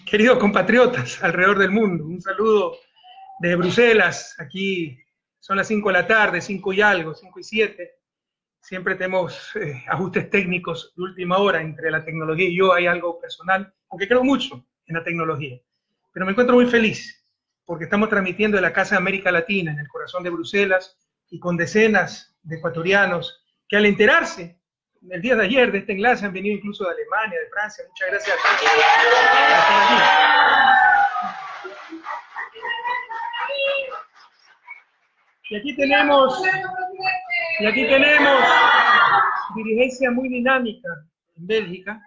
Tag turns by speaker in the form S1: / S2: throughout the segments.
S1: Queridos compatriotas alrededor del mundo, un saludo desde Bruselas. Aquí son las 5 de la tarde, 5 y algo, 5 y 7. Siempre tenemos ajustes técnicos de última hora entre la tecnología y yo. Hay algo personal, aunque creo mucho en la tecnología. Pero me encuentro muy feliz porque estamos transmitiendo de la Casa de América Latina, en el corazón de Bruselas, y con decenas de ecuatorianos que al enterarse el día de ayer de este enlace han venido incluso de Alemania, de Francia. Muchas gracias a todos por estar aquí. Y aquí tenemos dirigencia muy dinámica en Bélgica,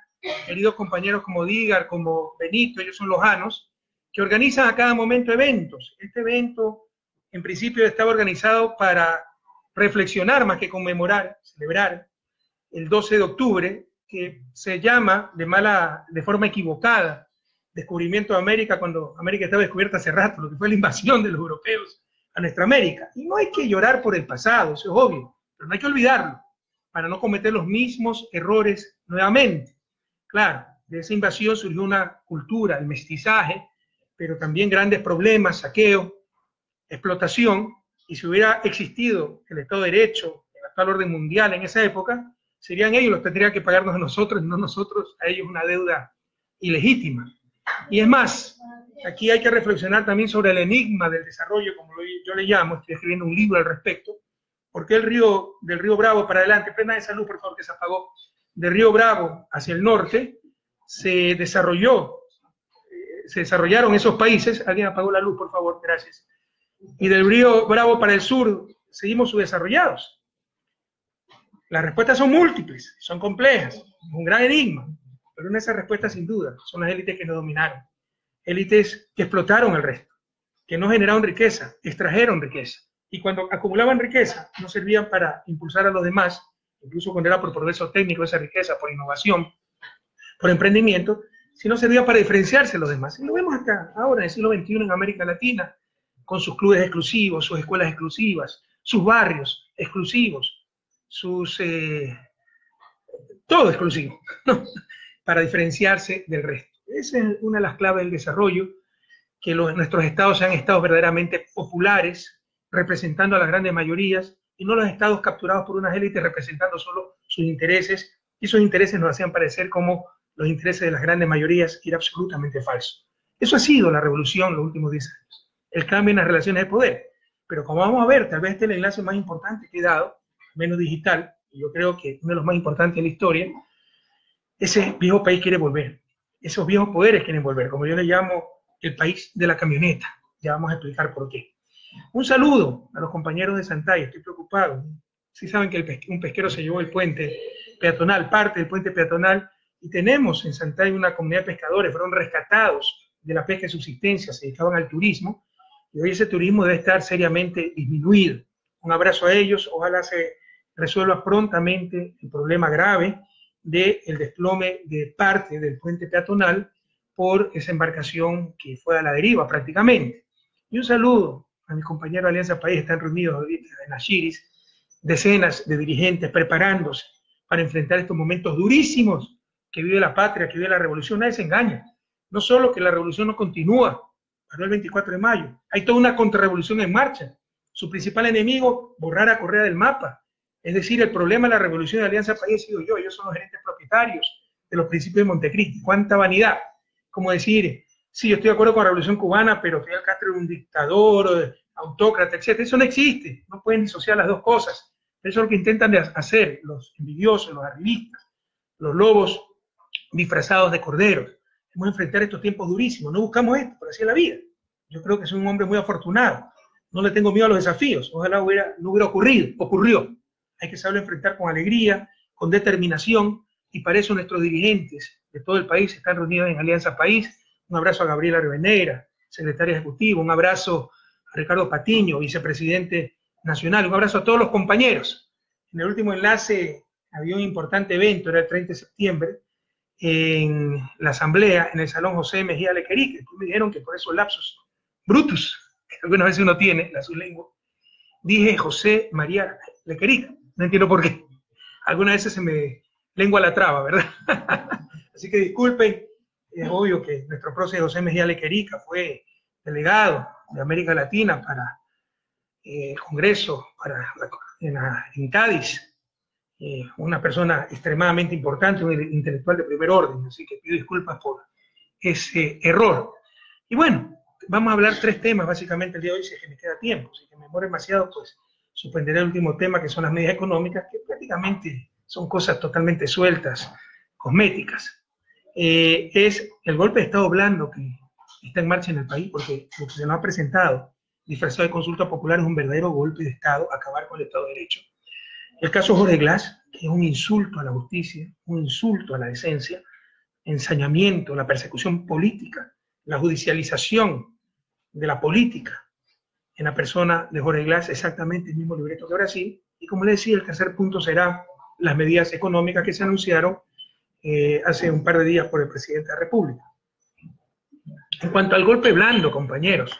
S1: queridos compañeros como Dígar, como Benito, ellos son lojanos, que organizan a cada momento eventos. Este evento, en principio, estaba organizado para reflexionar más que conmemorar, celebrar el 12 de octubre, que se llama de forma equivocada descubrimiento de América, cuando América estaba descubierta hace rato, lo que fue la invasión de los europeos a nuestra América. Y no hay que llorar por el pasado, eso es obvio, pero no hay que olvidarlo, para no cometer los mismos errores nuevamente. Claro, de esa invasión surgió una cultura, el mestizaje, pero también grandes problemas, saqueo, explotación, y si hubiera existido el Estado de Derecho, el actual orden mundial en esa época, serían ellos los que tendrían que pagarnos a nosotros, no nosotros a ellos una deuda ilegítima. Y es más, aquí hay que reflexionar también sobre el enigma del desarrollo, como yo le llamo, estoy escribiendo un libro al respecto, porque del río Bravo para adelante, prendan de salud, por favor, que se apagó, del río Bravo hacia el norte, se desarrollaron esos países. Alguien apagó la luz, por favor, gracias. Y del río Bravo para el sur, seguimos subdesarrollados. Las respuestas son múltiples, son complejas, es un gran enigma, pero una de esas respuestas, sin duda, son las élites que nos dominaron. Élites que explotaron el resto, que no generaron riqueza, extrajeron riqueza. Y cuando acumulaban riqueza, no servían para impulsar a los demás, incluso cuando era por progreso técnico esa riqueza, por innovación, por emprendimiento, sino servía para diferenciarse de los demás. Y lo vemos acá, ahora, en el siglo XXI, en América Latina, con sus clubes exclusivos, sus escuelas exclusivas, sus barrios exclusivos, todo exclusivo, ¿no? Para diferenciarse del resto. Esa es una de las claves del desarrollo, que nuestros estados sean estados verdaderamente populares, representando a las grandes mayorías, y no los estados capturados por unas élites representando solo sus intereses, y esos intereses nos hacían parecer como los intereses de las grandes mayorías, y era absolutamente falso. Eso ha sido la revolución los últimos 10 años, el cambio en las relaciones de poder. Pero como vamos a ver, tal vez este es el enlace más importante que he dado, menos digital, y yo creo que uno de los más importantes de la historia. Ese viejo país quiere volver, esos viejos poderes quieren volver, como yo le llamo el país de la camioneta. Ya vamos a explicar por qué. Un saludo a los compañeros de Santay, estoy preocupado. Sí saben que un pesquero se llevó el puente peatonal, parte del puente peatonal, y tenemos en Santay una comunidad de pescadores, fueron rescatados de la pesca de subsistencia, se dedicaban al turismo, y hoy ese turismo debe estar seriamente disminuido. Un abrazo a ellos, ojalá se resuelva prontamente el problema grave del desplome de parte del puente peatonal por esa embarcación que fue a la deriva prácticamente. Y un saludo a mis compañeros de Alianza País, están reunidos ahorita en Ashiris, decenas de dirigentes preparándose para enfrentar estos momentos durísimos que vive la patria, que vive la revolución. Nadie se engaña. No solo que la revolución no continúa, para el 24 de mayo, hay toda una contrarrevolución en marcha. Su principal enemigo, borrar a Correa del mapa. Es decir, el problema de la revolución de Alianza País he sido yo, ellos son los gerentes propietarios de los principios de Montecristi. ¡Cuánta vanidad! Como decir, sí, yo estoy de acuerdo con la revolución cubana, pero Fidel Castro era un dictador, autócrata, etc. Eso no existe, no pueden disociar las dos cosas. Eso es lo que intentan hacer los envidiosos, los arribistas, los lobos disfrazados de corderos. Vamos a enfrentar estos tiempos durísimos, no buscamos esto, pero así es la vida. Yo creo que soy un hombre muy afortunado, no le tengo miedo a los desafíos, ojalá no hubiera ocurrió. Hay que saberlo enfrentar con alegría, con determinación, y para eso nuestros dirigentes de todo el país están reunidos en Alianza País. Un abrazo a Gabriela Rivadeneira, secretaria ejecutiva, un abrazo a Ricardo Patiño, vicepresidente nacional, un abrazo a todos los compañeros. En el último enlace había un importante evento, era el 30 de septiembre, en la asamblea, en el Salón José Mejía Lequerique. Después me dijeron que por esos lapsus brutus, que algunas veces uno tiene, la su lengua, dije José María Lequerique. No entiendo por qué. Algunas veces se me lengua la traba, ¿verdad? Así que disculpen, Es obvio que nuestro prócer José Mejía Lequerica fue delegado de América Latina para el Congreso en Cádiz, una persona extremadamente importante, un intelectual de primer orden, así que pido disculpas por ese error. Y bueno, vamos a hablar 3 temas básicamente el día de hoy, si es que me queda tiempo. Si que me demore demasiado, pues suspenderé el último tema, que son las medidas económicas, que prácticamente son cosas totalmente sueltas, cosméticas. Es el golpe de Estado blando que está en marcha en el país, porque lo que se nos ha presentado disfrazado de consulta popular es un verdadero golpe de Estado, acabar con el Estado de Derecho. El caso Jorge Glass, que es un insulto a la justicia, un insulto a la decencia, ensañamiento, la persecución política, la judicialización de la política en la persona de Jorge Glass, exactamente el mismo libreto que Brasil. Y como le decía, el tercer punto será las medidas económicas que se anunciaron hace un par de días por el presidente de la República. En cuanto al golpe blando, compañeros,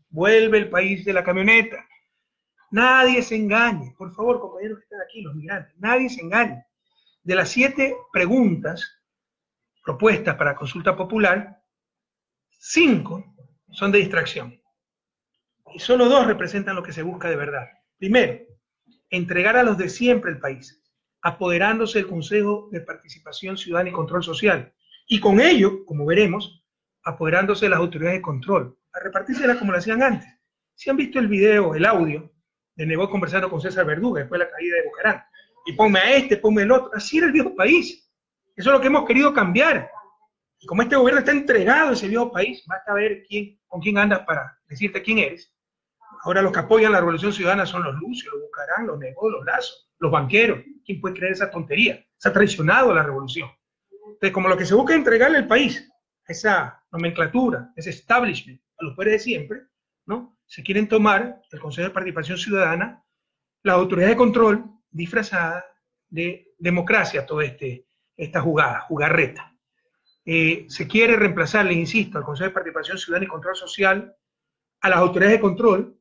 S1: vuelve el país de la camioneta. Nadie se engañe, por favor, compañeros que están aquí, los migrantes, nadie se engañe. De las 7 preguntas propuestas para consulta popular, 5 son de distracción. Y solo 2 representan lo que se busca de verdad. Primero, entregar a los de siempre el país, apoderándose del Consejo de Participación Ciudadana y Control Social. Y con ello, como veremos, apoderándose de las autoridades de control, a repartírsela como lo hacían antes. Si han visto el video, el audio, de Nebot conversando con César Verduga después de la caída de Bucarán, y ponme a este, ponme el otro, así era el viejo país. Eso es lo que hemos querido cambiar. Y como este gobierno está entregado a ese viejo país, basta ver con quién andas para decirte quién eres. Ahora los que apoyan la Revolución Ciudadana son los Lucios, los Bucarán, los Nebot, los Lazo, los banqueros. ¿Quién puede creer esa tontería? Se ha traicionado a la revolución. Entonces, como lo que se busca es entregarle al país, esa nomenclatura, ese establishment, a los poderes de siempre, ¿no? Se quieren tomar el Consejo de Participación Ciudadana, las autoridades de control, disfrazadas de democracia, toda esta jugarreta. Se quiere reemplazar, les insisto, al Consejo de Participación Ciudadana y Control Social, a las autoridades de control,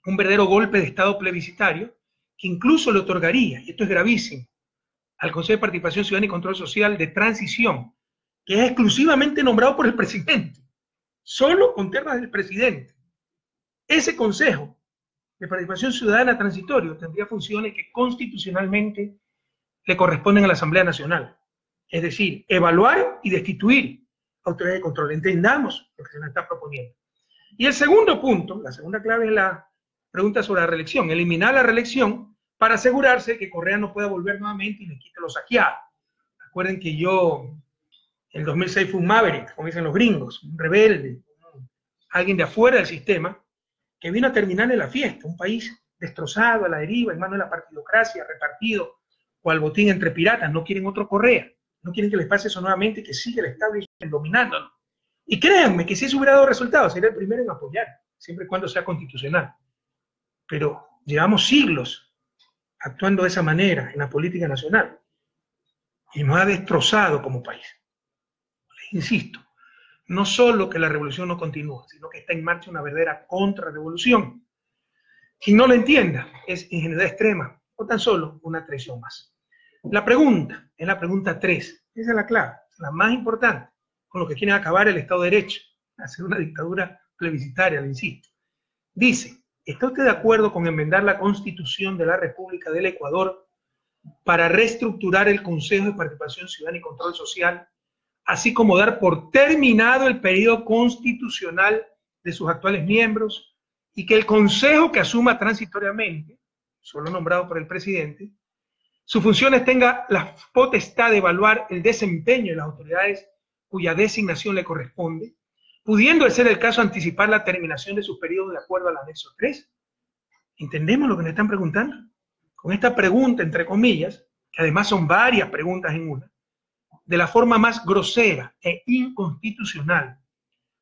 S1: un verdadero golpe de Estado plebiscitario, que incluso le otorgaría, y esto es gravísimo, al Consejo de Participación Ciudadana y Control Social de transición, que es exclusivamente nombrado por el presidente, solo con ternas del presidente. Ese Consejo de Participación Ciudadana transitorio tendría funciones que constitucionalmente le corresponden a la Asamblea Nacional. Es decir, evaluar y destituir autoridades de control. Entendamos lo que se nos está proponiendo. Y el segundo punto, la segunda clave es la pregunta sobre la reelección. Eliminar la reelección para asegurarse que Correa no pueda volver nuevamente y le quite lo saqueado. Recuerden que yo, en el 2006 fui un maverick, como dicen los gringos, un rebelde, alguien de afuera del sistema, que vino a terminar en la fiesta, un país destrozado, a la deriva, en manos de la partidocracia, repartido cual botín entre piratas. No quieren otro Correa, no quieren que les pase eso nuevamente, que sigue el establishment dominándonos. Y créanme que si eso hubiera dado resultados, sería el primero en apoyar, siempre y cuando sea constitucional. Pero llevamos siglos actuando de esa manera en la política nacional y nos ha destrozado como país. Les insisto, no solo que la revolución no continúa, sino que está en marcha una verdadera contrarrevolución. Quien no lo entienda es ingenuidad extrema o tan solo una traición más. La pregunta es la pregunta 3, esa es la clave, la más importante, con lo que quieren acabar el Estado de Derecho, hacer una dictadura plebiscitaria, le insisto. Dice, ¿está usted de acuerdo con enmendar la Constitución de la República del Ecuador para reestructurar el Consejo de Participación Ciudadana y Control Social, así como dar por terminado el periodo constitucional de sus actuales miembros, y que el Consejo que asuma transitoriamente, solo nombrado por el presidente, sus funciones tenga la potestad de evaluar el desempeño de las autoridades cuya designación le corresponde, pudiendo ser el caso anticipar la terminación de sus periodos de acuerdo al anexo 3? ¿Entendemos lo que me están preguntando? Con esta pregunta, entre comillas, que además son varias preguntas en una, de la forma más grosera e inconstitucional,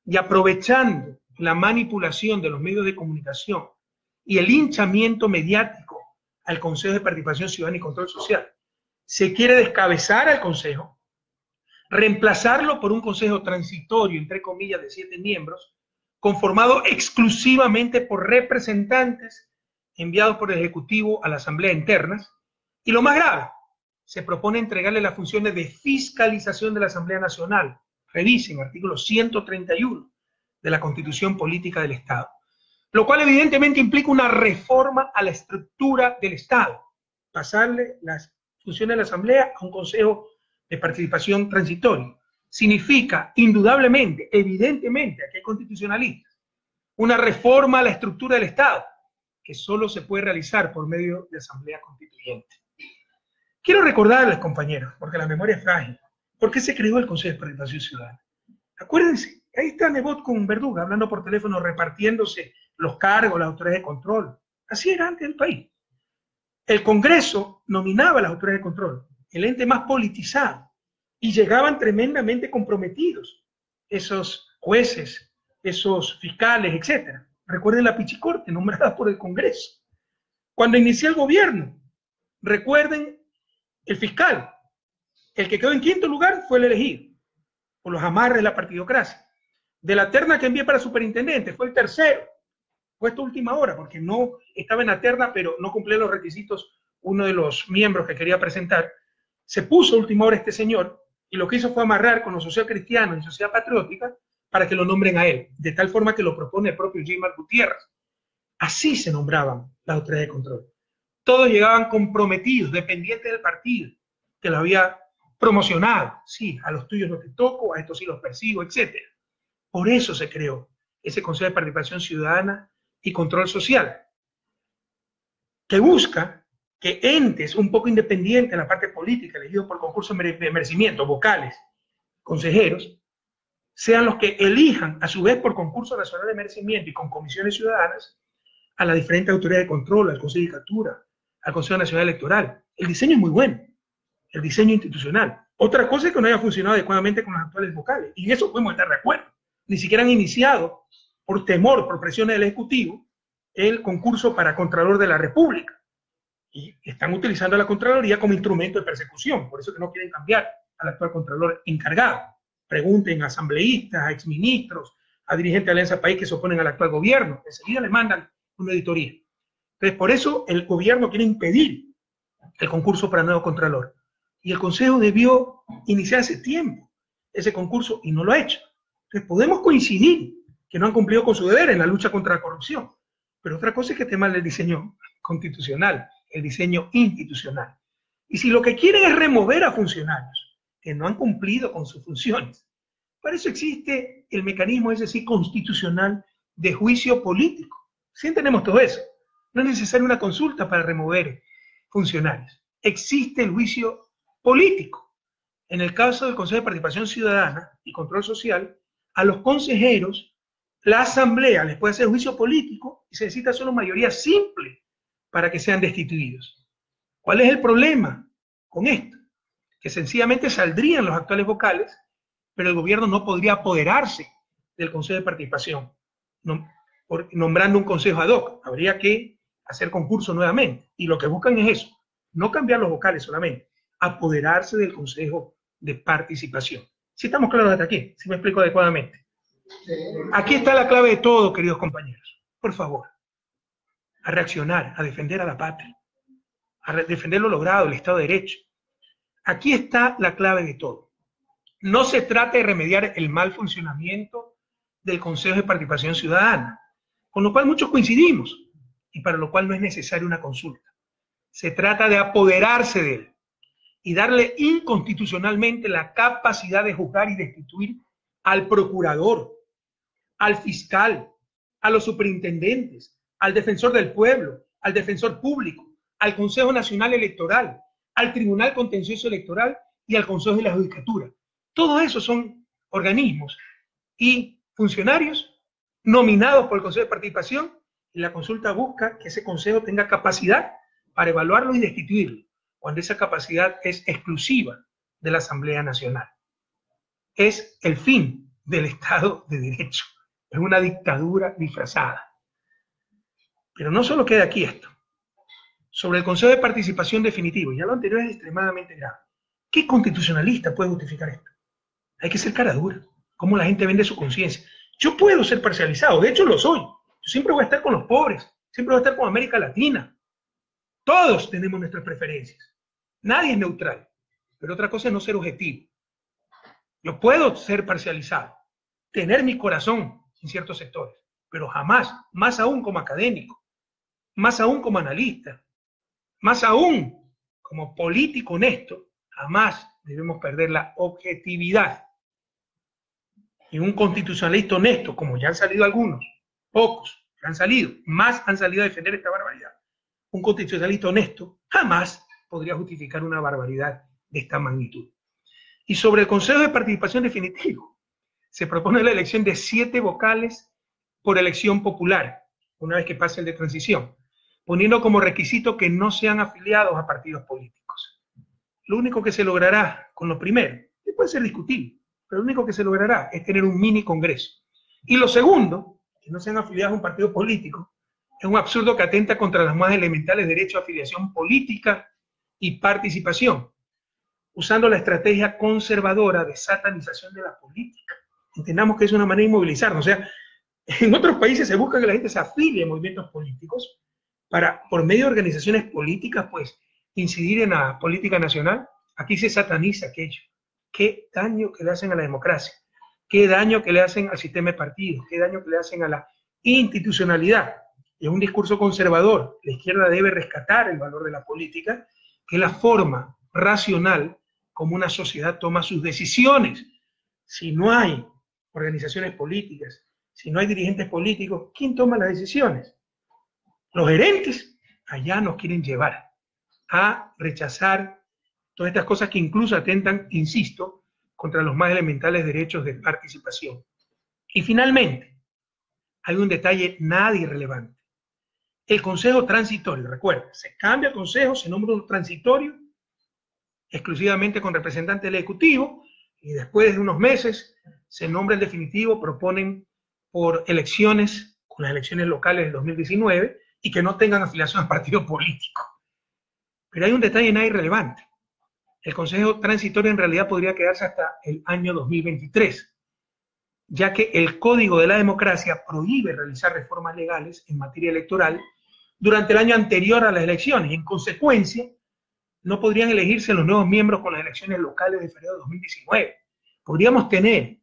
S1: y aprovechando la manipulación de los medios de comunicación y el linchamiento mediático al Consejo de Participación Ciudadana y Control Social, se quiere descabezar al Consejo, reemplazarlo por un Consejo transitorio, entre comillas, de 7 miembros, conformado exclusivamente por representantes enviados por el Ejecutivo a la Asamblea internas, y lo más grave, se propone entregarle las funciones de fiscalización de la Asamblea Nacional Revisen, artículo 131 de la Constitución Política del Estado. Lo cual evidentemente implica una reforma a la estructura del Estado. Pasarle las funciones de la Asamblea a un Consejo de Participación Transitorio. Significa, indudablemente, evidentemente, aquí hay constitucionalistas, una reforma a la estructura del Estado, que solo se puede realizar por medio de Asamblea Constituyente. Quiero recordarles, compañeros, porque la memoria es frágil, ¿por qué se creó el Consejo de Participación Ciudadana? Acuérdense, ahí está Nebot con Verduga, hablando por teléfono, repartiéndose los cargos, las autoridades de control. Así era antes el país. El Congreso nominaba a las autoridades de control, el ente más politizado, y llegaban tremendamente comprometidos esos jueces, esos fiscales, etc. Recuerden la Pichicorte, nombrada por el Congreso. Cuando inició el gobierno, recuerden el fiscal, el que quedó en quinto lugar fue el elegido, por los amarres de la partidocracia. De la terna que envié para superintendente, fue el tercero, puesto a última hora, porque no estaba en la terna, pero no cumplía los requisitos uno de los miembros que quería presentar. Se puso a última hora este señor, y lo que hizo fue amarrar con los Social Cristianos y Sociedad Patriótica para que lo nombren a él, de tal forma que lo propone el propio Gilmar Gutiérrez. Así se nombraban las autoridades de control. Todos llegaban comprometidos, dependientes del partido, que lo había promocionado. Sí, a los tuyos no te toco, a estos sí los persigo, etc. Por eso se creó ese Consejo de Participación Ciudadana y Control Social, que busca que entes un poco independientes en la parte política, elegidos por concurso de merecimiento, vocales, consejeros, sean los que elijan, a su vez por concurso nacional de merecimiento y con comisiones ciudadanas, a las diferentes autoridades de control, al Consejo de Judicatura, al Consejo Nacional Electoral. El diseño es muy bueno, el diseño institucional. Otra cosa es que no haya funcionado adecuadamente con los actuales vocales, y en eso podemos estar de acuerdo. Ni siquiera han iniciado, por temor, por presiones del Ejecutivo, el concurso para Contralor de la República. Y están utilizando a la Contraloría como instrumento de persecución, por eso que no quieren cambiar al actual Contralor encargado. Pregunten a asambleístas, a exministros, a dirigentes de Alianza País que se oponen al actual gobierno, enseguida le mandan una auditoría. Entonces, por eso el gobierno quiere impedir el concurso para nuevo Contralor. Y el Consejo debió iniciar hace tiempo ese concurso y no lo ha hecho. Entonces, podemos coincidir que no han cumplido con su deber en la lucha contra la corrupción, pero otra cosa es que esté mal el diseño constitucional, el diseño institucional. Y si lo que quieren es remover a funcionarios que no han cumplido con sus funciones, para eso existe el mecanismo, es decir, constitucional de juicio político. Sí entendemos todo eso. No es necesaria una consulta para remover funcionarios. Existe el juicio político. En el caso del Consejo de Participación Ciudadana y Control Social, a los consejeros, la Asamblea les puede hacer juicio político y se necesita solo mayoría simple para que sean destituidos. ¿Cuál es el problema con esto? Que sencillamente saldrían los actuales vocales, pero el gobierno no podría apoderarse del Consejo de Participación, nombrando un consejo ad hoc. Habría que hacer concurso nuevamente. Y lo que buscan es eso, no cambiar los vocales solamente, apoderarse del Consejo de Participación. Si estamos claros hasta aquí, si me explico adecuadamente. Aquí está la clave de todo, queridos compañeros. Por favor, a reaccionar, a defender a la patria, a defender lo logrado, el Estado de Derecho. Aquí está la clave de todo. No se trata de remediar el mal funcionamiento del Consejo de Participación Ciudadana, con lo cual muchos coincidimos, y para lo cual no es necesaria una consulta. Se trata de apoderarse de él y darle inconstitucionalmente la capacidad de juzgar y destituir al procurador, al fiscal, a los superintendentes, al defensor del pueblo, al defensor público, al Consejo Nacional Electoral, al Tribunal Contencioso Electoral y al Consejo de la Judicatura. Todos esos son organismos y funcionarios nominados por el Consejo de Participación, y la consulta busca que ese consejo tenga capacidad para evaluarlo y destituirlo, cuando esa capacidad es exclusiva de la Asamblea Nacional. Es el fin del Estado de Derecho. Es una dictadura disfrazada. Pero no solo queda aquí esto. Sobre el Consejo de Participación definitivo, ya lo anterior es extremadamente grave. ¿Qué constitucionalista puede justificar esto? Hay que ser cara dura. ¿Cómo la gente vende su conciencia? Yo puedo ser parcializado, de hecho lo soy. Yo siempre voy a estar con los pobres, siempre voy a estar con América Latina. Todos tenemos nuestras preferencias. Nadie es neutral. Pero otra cosa es no ser objetivo. Yo puedo ser parcializado, tener mi corazón en ciertos sectores, pero jamás, más aún como académico, más aún como analista, más aún como político honesto, jamás debemos perder la objetividad. Y un constitucionalista honesto, como ya han salido algunos, pocos que han salido, más han salido a defender esta barbaridad, un constitucionalista honesto jamás podría justificar una barbaridad de esta magnitud. Y sobre el Consejo de Participación Definitivo, se propone la elección de 7 vocales por elección popular, una vez que pase el de transición, poniendo como requisito que no sean afiliados a partidos políticos. Lo único que se logrará con lo primero, que puede ser discutible, pero lo único que se logrará es tener un mini congreso. Y lo segundo, que no sean afiliados a un partido político, es un absurdo que atenta contra los más elementales derechos de afiliación política y participación, usando la estrategia conservadora de satanización de la política. Entendamos que es una manera de inmovilizarnos. O sea, en otros países se busca que la gente se afilie a movimientos políticos para, por medio de organizaciones políticas, pues, incidir en la política nacional. Aquí se sataniza aquello. Qué daño que le hacen a la democracia, qué daño que le hacen al sistema de partidos, qué daño que le hacen a la institucionalidad. Y es un discurso conservador. La izquierda debe rescatar el valor de la política, que es la forma racional como una sociedad toma sus decisiones. Si no hay organizaciones políticas, si no hay dirigentes políticos, ¿quién toma las decisiones? Los gerentes allá nos quieren llevar a rechazar todas estas cosas que incluso atentan, insisto, contra los más elementales derechos de participación. Y finalmente, hay un detalle nada irrelevante. El Consejo Transitorio, recuerda, se cambia el Consejo, se nombra un transitorio, exclusivamente con representante del Ejecutivo, y después de unos meses se nombra el definitivo, proponen por elecciones, con las elecciones locales del 2019, y que no tengan afiliación a partido político. Pero hay un detalle nada irrelevante. El Consejo Transitorio en realidad podría quedarse hasta el año 2023, ya que el Código de la Democracia prohíbe realizar reformas legales en materia electoral durante el año anterior a las elecciones, y en consecuencia no podrían elegirse los nuevos miembros con las elecciones locales de febrero de 2019. Podríamos tener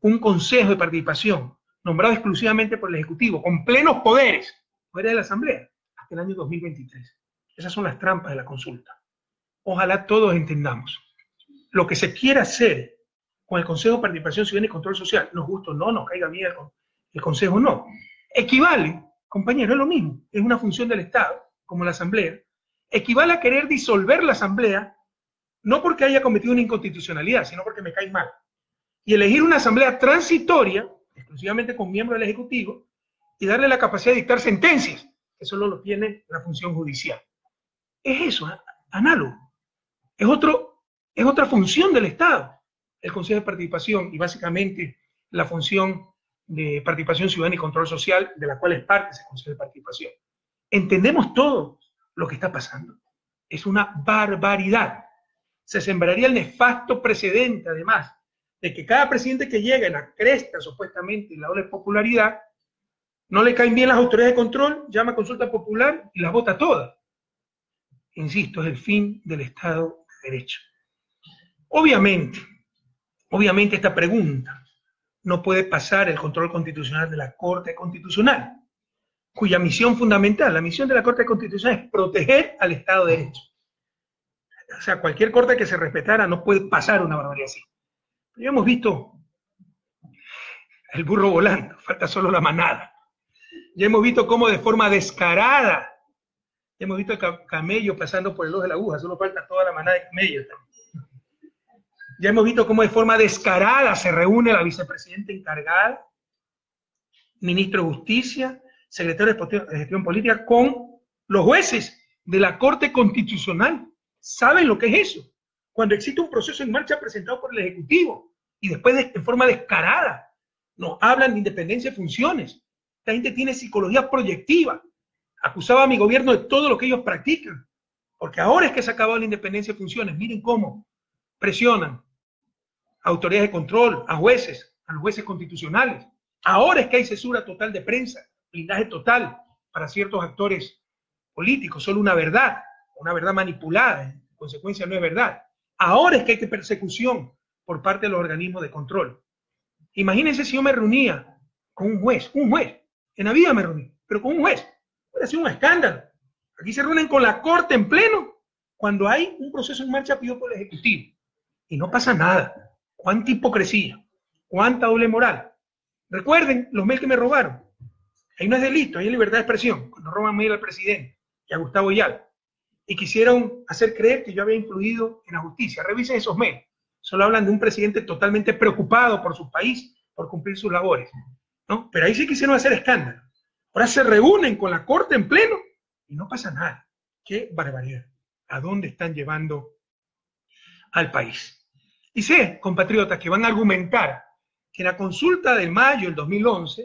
S1: un consejo de participación nombrado exclusivamente por el Ejecutivo, con plenos poderes, fuera de la Asamblea, hasta el año 2023. Esas son las trampas de la consulta. Ojalá todos entendamos. Lo que se quiere hacer con el Consejo de Participación Ciudadana y Control Social, nos gusta o no, nos caiga bien el Consejo no, equivale, compañero, es lo mismo, es una función del Estado, como la Asamblea, equivale a querer disolver la Asamblea, no porque haya cometido una inconstitucionalidad, sino porque me cae mal. Y elegir una Asamblea transitoria, exclusivamente con miembros del Ejecutivo, y darle la capacidad de dictar sentencias, que solo lo tiene la función judicial. Es eso, análogo. Es otra función del Estado, el Consejo de Participación, y básicamente la función de participación ciudadana y control social, de la cual es parte ese Consejo de Participación. Entendemos todo lo que está pasando. Es una barbaridad. Se sembraría el nefasto precedente, además, de que cada presidente que llega en la cresta, supuestamente, en la ola de popularidad, no le caen bien las autoridades de control, llama a consulta popular y las vota todas. Insisto, es el fin del Estado de Derecho. Obviamente esta pregunta no puede pasar el control constitucional de la Corte Constitucional, cuya misión fundamental, la misión de la Corte Constitucional es proteger al Estado de Derecho. O sea, cualquier corte que se respetara no puede pasar una barbaridad así. Pero ya hemos visto el burro volando, falta solo la manada. Ya hemos visto cómo de forma descarada, ya hemos visto el camello pasando por el ojo de la aguja, solo falta toda la manada de camellos también. Ya hemos visto cómo de forma descarada se reúne la vicepresidenta encargada, ministro de Justicia, secretario de Gestión Política, con los jueces de la Corte Constitucional. ¿Saben lo que es eso? Cuando existe un proceso en marcha presentado por el Ejecutivo y después de forma descarada nos hablan de independencia de funciones. Esta gente tiene psicología proyectiva. Acusaba a mi gobierno de todo lo que ellos practican. Porque ahora es que se ha acabado la independencia de funciones. Miren cómo presionan a autoridades de control, a jueces, a los jueces constitucionales. Ahora es que hay censura total de prensa, blindaje total para ciertos actores políticos, solo una verdad manipulada, en consecuencia no es verdad. Ahora es que hay persecución por parte de los organismos de control. Imagínense si yo me reunía con un juez, en la vida me reuní, pero con un juez, hubiera sido un escándalo. Aquí se reúnen con la corte en pleno cuando hay un proceso en marcha pedido por el Ejecutivo y no pasa nada. Cuánta hipocresía, cuánta doble moral. Recuerden los mails que me robaron. Ahí no es delito, ahí es libertad de expresión. Cuando roban mail al presidente y a Gustavo Yal y quisieron hacer creer que yo había influido en la justicia. Revisen esos mails. Solo hablan de un presidente totalmente preocupado por su país, por cumplir sus labores, ¿no? Pero ahí sí quisieron hacer escándalo. Ahora se reúnen con la corte en pleno y no pasa nada. ¡Qué barbaridad! ¿A dónde están llevando al país? Y sé, compatriotas, que van a argumentar que en la consulta de mayo del 2011,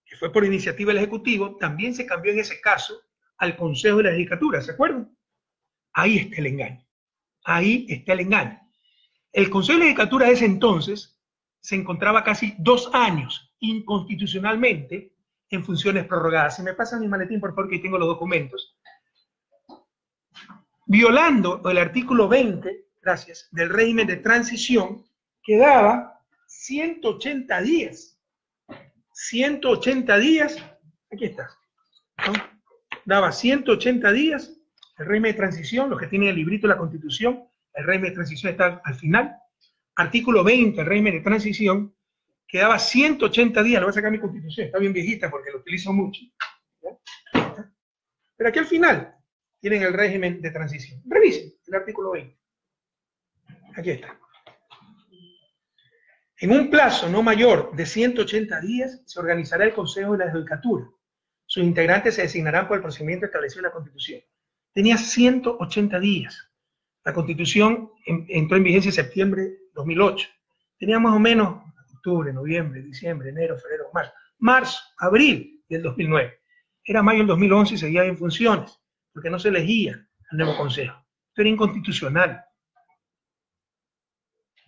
S1: que fue por iniciativa del Ejecutivo, también se cambió en ese caso al Consejo de la Judicatura, ¿se acuerdan? Ahí está el engaño. Ahí está el engaño. El Consejo de la Judicatura de ese entonces se encontraba casi 2 años inconstitucionalmente en funciones prorrogadas. Si me pasan mi maletín, por favor, que tengo los documentos. Violando el artículo 20, gracias, del régimen de transición, que daba 180 días. 180 días, aquí está, ¿no? Daba 180 días el régimen de transición, los que tienen el librito de la Constitución, el régimen de transición está al final. Artículo 20, el régimen de transición, que daba 180 días, lo voy a sacar mi Constitución, está bien viejita porque lo utilizo mucho. ¿Ya? Pero aquí al final tienen el régimen de transición. Revisen el artículo 20. Aquí está. En un plazo no mayor de 180 días se organizará el Consejo de la Judicatura. Sus integrantes se designarán por el procedimiento establecido en la Constitución. Tenía 180 días. La Constitución entró en vigencia en septiembre de 2008. Tenía más o menos octubre, noviembre, diciembre, enero, febrero, marzo, abril del 2009. Era mayo del 2011 y seguía en funciones, porque no se elegía al nuevo Consejo. Esto era inconstitucional.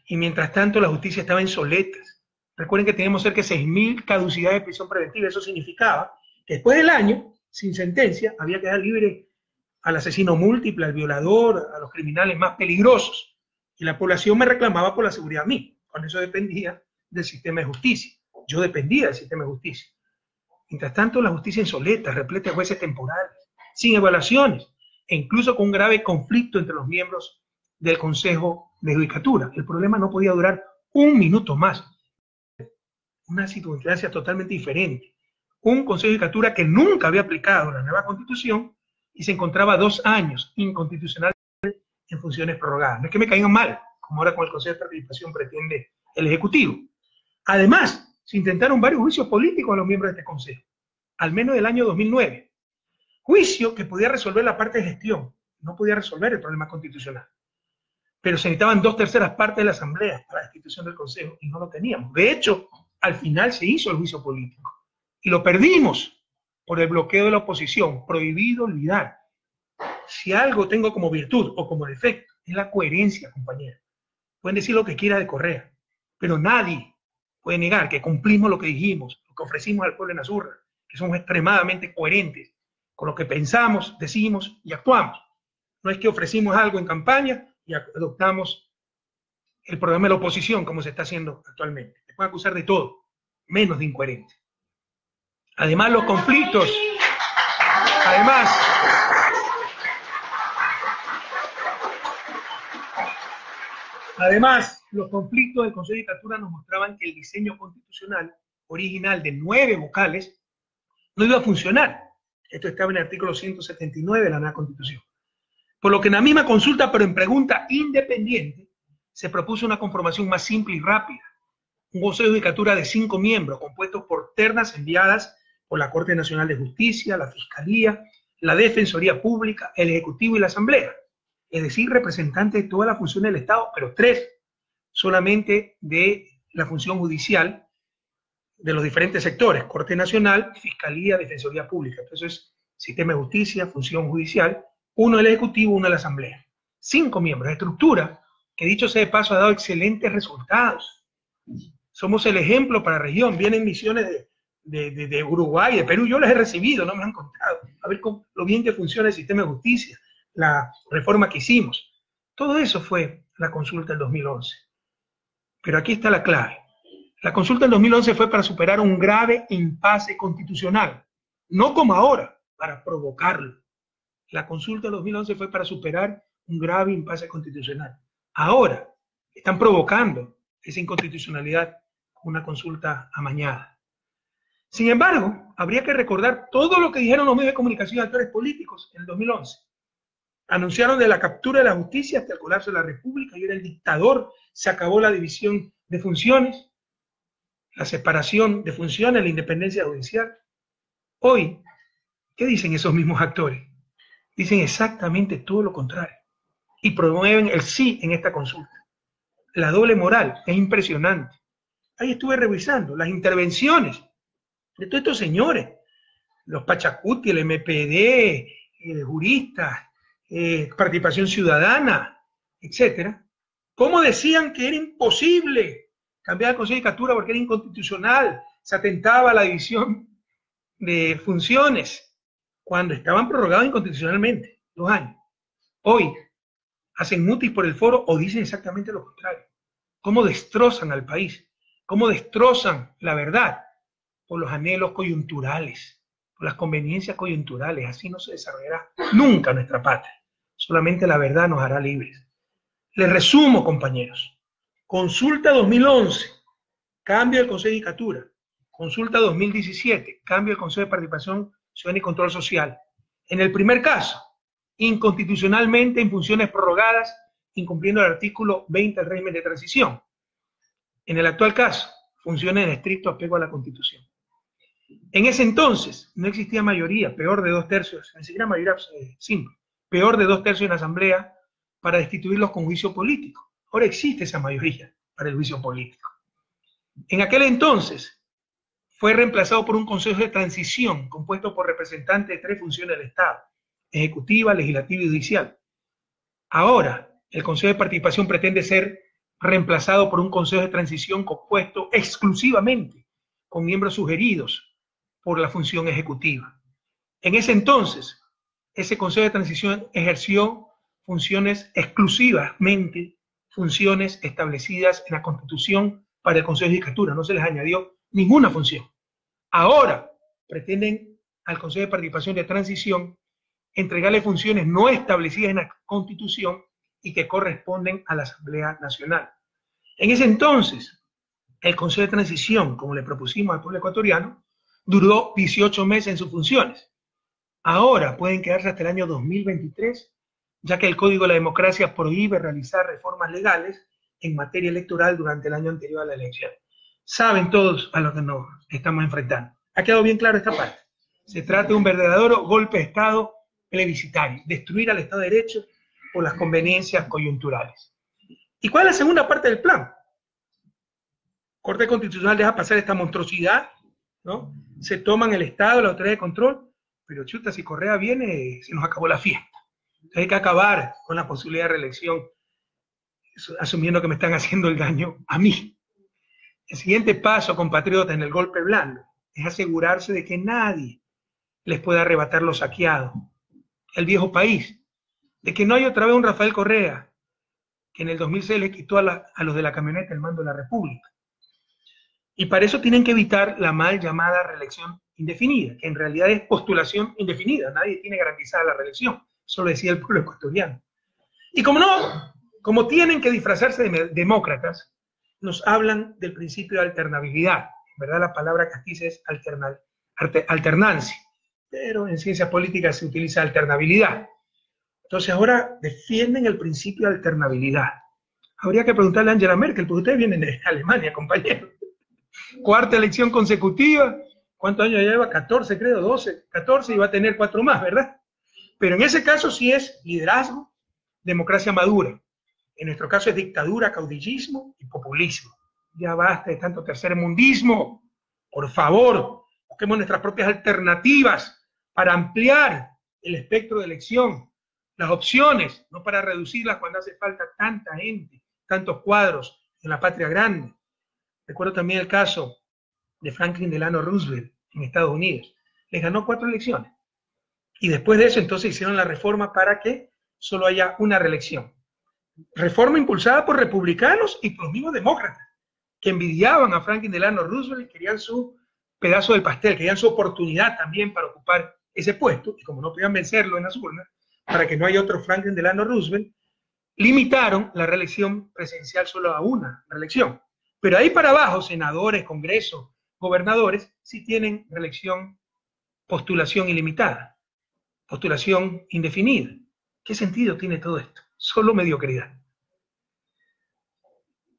S1: Y mientras tanto la justicia estaba en soletas. Recuerden que tenemos cerca de 6.000 caducidades de prisión preventiva. Eso significaba que después del año, sin sentencia, había que dejar libre al asesino múltiple, al violador, a los criminales más peligrosos. Y la población me reclamaba por la seguridad a mí. Cuando eso dependía del sistema de justicia. Yo dependía del sistema de justicia. Mientras tanto, la justicia en soletas, repleta de jueces temporales, sin evaluaciones, e incluso con un grave conflicto entre los miembros del Consejo de Judicatura. El problema no podía durar un minuto más. Una circunstancia totalmente diferente. Un Consejo de Judicatura que nunca había aplicado la nueva Constitución y se encontraba 2 años inconstitucional en funciones prorrogadas. No es que me caigan mal, como ahora con el Consejo de Participación pretende el Ejecutivo. Además, se intentaron varios juicios políticos a los miembros de este Consejo, al menos del año 2009. Juicio que podía resolver la parte de gestión, no podía resolver el problema constitucional. Pero se necesitaban 2/3 partes de la Asamblea para la institución del Consejo y no lo teníamos. De hecho, al final se hizo el juicio político y lo perdimos por el bloqueo de la oposición. Prohibido olvidar. Si algo tengo como virtud o como defecto, es la coherencia, compañeros. Pueden decir lo que quiera de Correa, pero nadie puede negar que cumplimos lo que dijimos, lo que ofrecimos al pueblo en Azurra, que somos extremadamente coherentes con lo que pensamos, decimos y actuamos. No es que ofrecimos algo en campaña y adoptamos el programa de la oposición como se está haciendo actualmente. Se puede acusar de todo, menos de incoherente. Además, los conflictos, Además, los conflictos del Consejo de Judicatura nos mostraban que el diseño constitucional original de 9 vocales no iba a funcionar. Esto estaba en el artículo 179 de la nueva Constitución. Por lo que en la misma consulta, pero en pregunta independiente, se propuso una conformación más simple y rápida. Un Consejo de Judicatura de 5 miembros, compuestos por ternas enviadas por la Corte Nacional de Justicia, la Fiscalía, la Defensoría Pública, el Ejecutivo y la Asamblea. Es decir, representantes de todas las funciones del Estado, pero 3 solamente de la función judicial de los diferentes sectores, Corte Nacional, Fiscalía, Defensoría Pública. Entonces, sistema de justicia, función judicial, 1 del Ejecutivo, 1 de la Asamblea. 5 miembros, estructura que dicho sea de paso ha dado excelentes resultados. Somos el ejemplo para la región. Vienen misiones de Uruguay, de Perú, yo las he recibido, no me han contado. A ver lo bien que funciona el sistema de justicia, la reforma que hicimos. Todo eso fue la consulta del 2011. Pero aquí está la clave. La consulta del 2011 fue para superar un grave impasse constitucional, no como ahora, para provocarlo. La consulta del 2011 fue para superar un grave impasse constitucional. Ahora están provocando esa inconstitucionalidad con una consulta amañada. Sin embargo, habría que recordar todo lo que dijeron los medios de comunicación y actores políticos en el 2011. Anunciaron de la captura de la justicia hasta el colapso de la República, y era el dictador, se acabó la división de funciones, la separación de funciones, la independencia judicial. Hoy, ¿qué dicen esos mismos actores? Dicen exactamente todo lo contrario y promueven el sí en esta consulta. La doble moral es impresionante. Ahí estuve revisando las intervenciones de todos estos señores, los Pachacuti, el MPD, juristas, participación ciudadana, etcétera, cómo decían que era imposible cambiar el Consejo de Judicatura porque era inconstitucional, se atentaba a la división de funciones, cuando estaban prorrogados inconstitucionalmente 2 años. Hoy hacen mutis por el foro o dicen exactamente lo contrario. Cómo destrozan al país, cómo destrozan la verdad por los anhelos coyunturales, por las conveniencias coyunturales. Así no se desarrollará nunca nuestra patria. Solamente la verdad nos hará libres. Les resumo, compañeros. Consulta 2011, cambio del Consejo de Judicatura. Consulta 2017, cambio del Consejo de Participación Ciudadana y Control Social. En el primer caso, inconstitucionalmente en funciones prorrogadas, incumpliendo el artículo 20 del régimen de transición. En el actual caso, funciones en estricto apego a la Constitución. En ese entonces no existía mayoría, peor de 2/3, ni siquiera mayoría simple, peor de 2/3 en la Asamblea para destituirlos con juicio político. Ahora existe esa mayoría para el juicio político. En aquel entonces fue reemplazado por un Consejo de Transición compuesto por representantes de 3 funciones del Estado: ejecutiva, legislativa y judicial. Ahora, el Consejo de Participación pretende ser reemplazado por un Consejo de Transición compuesto exclusivamente con miembros sugeridos por la función ejecutiva. En ese entonces, ese Consejo de Transición ejerció funciones exclusivamente, funciones establecidas en la Constitución para el Consejo de Judicatura, no se les añadió ninguna función. Ahora pretenden al Consejo de Participación de Transición entregarle funciones no establecidas en la Constitución y que corresponden a la Asamblea Nacional. En ese entonces, el Consejo de Transición, como le propusimos al pueblo ecuatoriano, duró 18 meses en sus funciones. Ahora pueden quedarse hasta el año 2023, ya que el Código de la Democracia prohíbe realizar reformas legales en materia electoral durante el año anterior a la elección. Saben todos a lo que nos estamos enfrentando. ¿Ha quedado bien claro esta parte? Se trata de un verdadero golpe de Estado plebiscitario, destruir al Estado de Derecho por las conveniencias coyunturales. ¿Y cuál es la segunda parte del plan? Corte Constitucional deja pasar esta monstruosidad, ¿no? Se toman el Estado, la autoridad de control, pero chuta, si Correa viene, se nos acabó la fiesta. Hay que acabar con la posibilidad de reelección, asumiendo que me están haciendo el daño a mí. El siguiente paso, compatriotas, en el golpe blando, es asegurarse de que nadie les pueda arrebatar lo saqueado, el viejo país, de que no hay otra vez un Rafael Correa, que en el 2006 le quitó a los de la camioneta el mando de la República. Y para eso tienen que evitar la mal llamada reelección indefinida, que en realidad es postulación indefinida. Nadie tiene garantizada la reelección. Eso lo decía el pueblo ecuatoriano. Y como tienen que disfrazarse de demócratas, nos hablan del principio de alternabilidad. En verdad la palabra castiza es alternancia, pero en ciencias políticas se utiliza alternabilidad. Entonces ahora defienden el principio de alternabilidad. Habría que preguntarle a Angela Merkel, porque ustedes vienen de Alemania, compañeros. 4ª elección consecutiva, ¿cuántos años lleva? 14, creo, 12, 14, y va a tener 4 más, ¿verdad? Pero en ese caso sí es liderazgo, democracia madura. En nuestro caso es dictadura, caudillismo y populismo. Ya basta de tanto tercermundismo. Por favor, busquemos nuestras propias alternativas para ampliar el espectro de elección, las opciones, no para reducirlas cuando hace falta tanta gente, tantos cuadros en la patria grande. Recuerdo también el caso de Franklin Delano Roosevelt en Estados Unidos. Les ganó 4 elecciones. Y después de eso entonces hicieron la reforma para que solo haya una reelección. Reforma impulsada por republicanos y por los mismos demócratas. que envidiaban a Franklin Delano Roosevelt y querían su pedazo del pastel, querían su oportunidad también para ocupar ese puesto, y como no podían vencerlo en las urnas, para que no haya otro Franklin Delano Roosevelt, limitaron la reelección presidencial solo a una reelección. Pero ahí para abajo, senadores, congresos, gobernadores, sí tienen reelección, postulación ilimitada, postulación indefinida. ¿Qué sentido tiene todo esto? Solo mediocridad.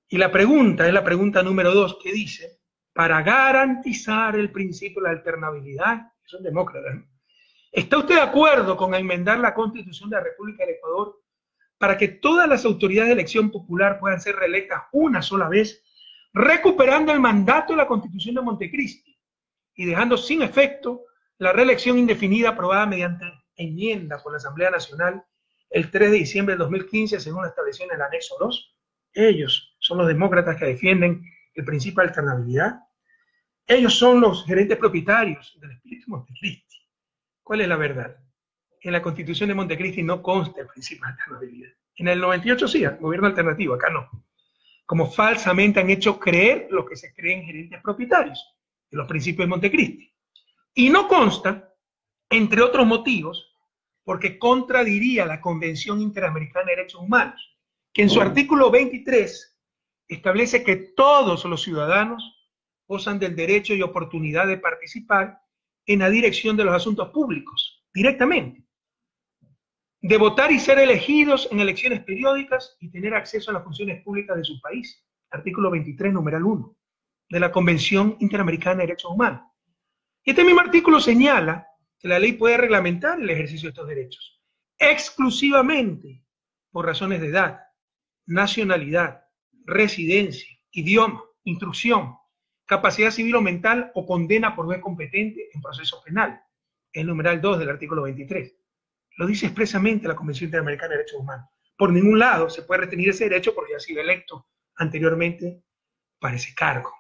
S1: Y la pregunta es la pregunta número 2, que dice, para garantizar el principio de la alternabilidad, son demócratas, ¿no? ¿Está usted de acuerdo con enmendar la Constitución de la República del Ecuador para que todas las autoridades de elección popular puedan ser reelectas una sola vez, recuperando el mandato de la Constitución de Montecristi y dejando sin efecto la reelección indefinida aprobada mediante enmienda por la Asamblea Nacional el 3 de diciembre del 2015, según lo establecido en el anexo 2? Ellos son los demócratas que defienden el principio de alternabilidad. Ellos son los gerentes propietarios del espíritu Montecristi. ¿Cuál es la verdad? En la Constitución de Montecristi no consta el principio de alternabilidad. En el 98 sí, gobierno alternativo, acá no. Como falsamente han hecho creer los que se creen gerentes propietarios de los principios de Montecristi. Y no consta, entre otros motivos, porque contradiría la Convención Interamericana de Derechos Humanos, que en su artículo 23 establece que todos los ciudadanos gozan del derecho y oportunidad de participar en la dirección de los asuntos públicos, directamente, de votar y ser elegidos en elecciones periódicas y tener acceso a las funciones públicas de su país. Artículo 23, numeral 1, de la Convención Interamericana de Derechos Humanos. Y este mismo artículo señala que la ley puede reglamentar el ejercicio de estos derechos, exclusivamente por razones de edad, nacionalidad, residencia, idioma, instrucción, capacidad civil o mental o condena por juez competente en proceso penal. El numeral 2 del artículo 23. Lo dice expresamente la Convención Interamericana de Derechos Humanos. Por ningún lado se puede restringir ese derecho porque ha sido electo anteriormente para ese cargo.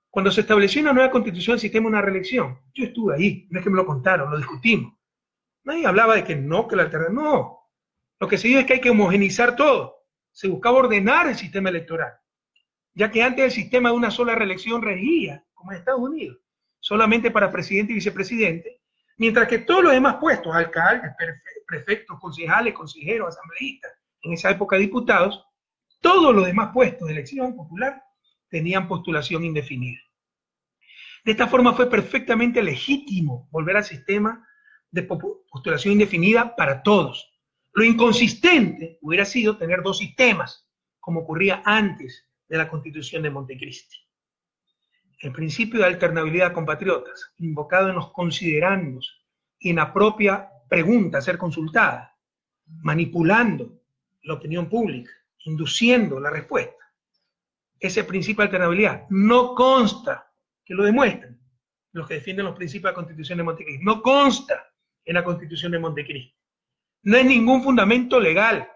S1: Cuando se estableció una nueva constitución del sistema de una reelección, yo estuve ahí, no es que me lo contaron, lo discutimos. Nadie hablaba de que no, que la alternativa, no. Lo que se dice es que hay que homogenizar todo. Se buscaba ordenar el sistema electoral, ya que antes el sistema de una sola reelección regía, como en Estados Unidos, solamente para presidente y vicepresidente, mientras que todos los demás puestos, alcaldes, prefectos, concejales, consejeros, asambleístas, en esa época diputados, todos los demás puestos de elección popular tenían postulación indefinida. De esta forma fue perfectamente legítimo volver al sistema de postulación indefinida para todos. Lo inconsistente hubiera sido tener dos sistemas, como ocurría antes de la Constitución de Montecristi. El principio de alternabilidad, compatriotas, invocado en los considerandos y en la propia pregunta a ser consultada, manipulando la opinión pública, induciendo la respuesta. Ese principio de alternabilidad no consta, que lo demuestren los que defienden los principios de la Constitución de Montecristi, no consta en la Constitución de Montecristi. No es ningún fundamento legal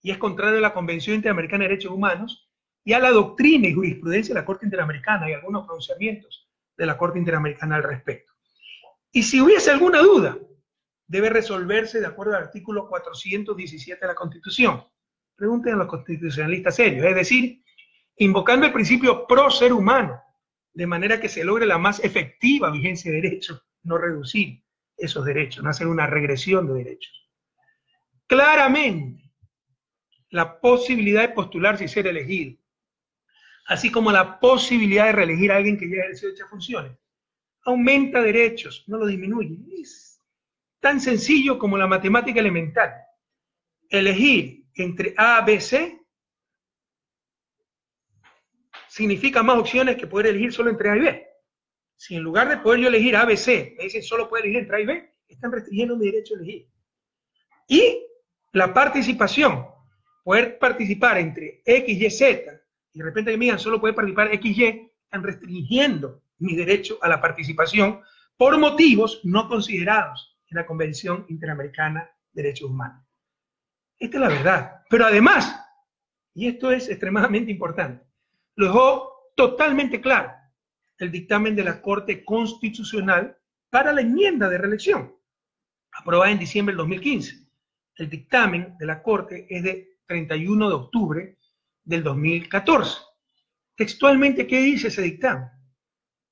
S1: y es contrario a la Convención Interamericana de Derechos Humanos y a la doctrina y jurisprudencia de la Corte Interamericana y algunos pronunciamientos de la Corte Interamericana al respecto. Y si hubiese alguna duda, debe resolverse de acuerdo al artículo 417 de la Constitución. Pregunten a los constitucionalistas serios, es decir, invocando el principio pro ser humano, de manera que se logre la más efectiva vigencia de derechos, no reducir esos derechos, no hacer una regresión de derechos. Claramente, la posibilidad de postularse y ser elegido, así como la posibilidad de reelegir a alguien que ya ha ejercido dichas funciones, aumenta derechos, no lo disminuye. Es tan sencillo como la matemática elemental. Elegir entre A, B, C significa más opciones que poder elegir solo entre A y B. Si en lugar de poder yo elegir A, B, C, me dicen solo puedo elegir entre A y B, están restringiendo mi derecho a elegir. Y la participación, poder participar entre X, Y, Z, y de repente me digan solo puede participar X, Y, están restringiendo mi derecho a la participación por motivos no considerados en la Convención Interamericana de Derechos Humanos. Esta es la verdad. Pero además, y esto es extremadamente importante, lo dejó totalmente claro el dictamen de la Corte Constitucional para la enmienda de reelección, aprobada en diciembre del 2015. El dictamen de la Corte es de 31 de octubre del 2014. Textualmente, ¿qué dice ese dictamen?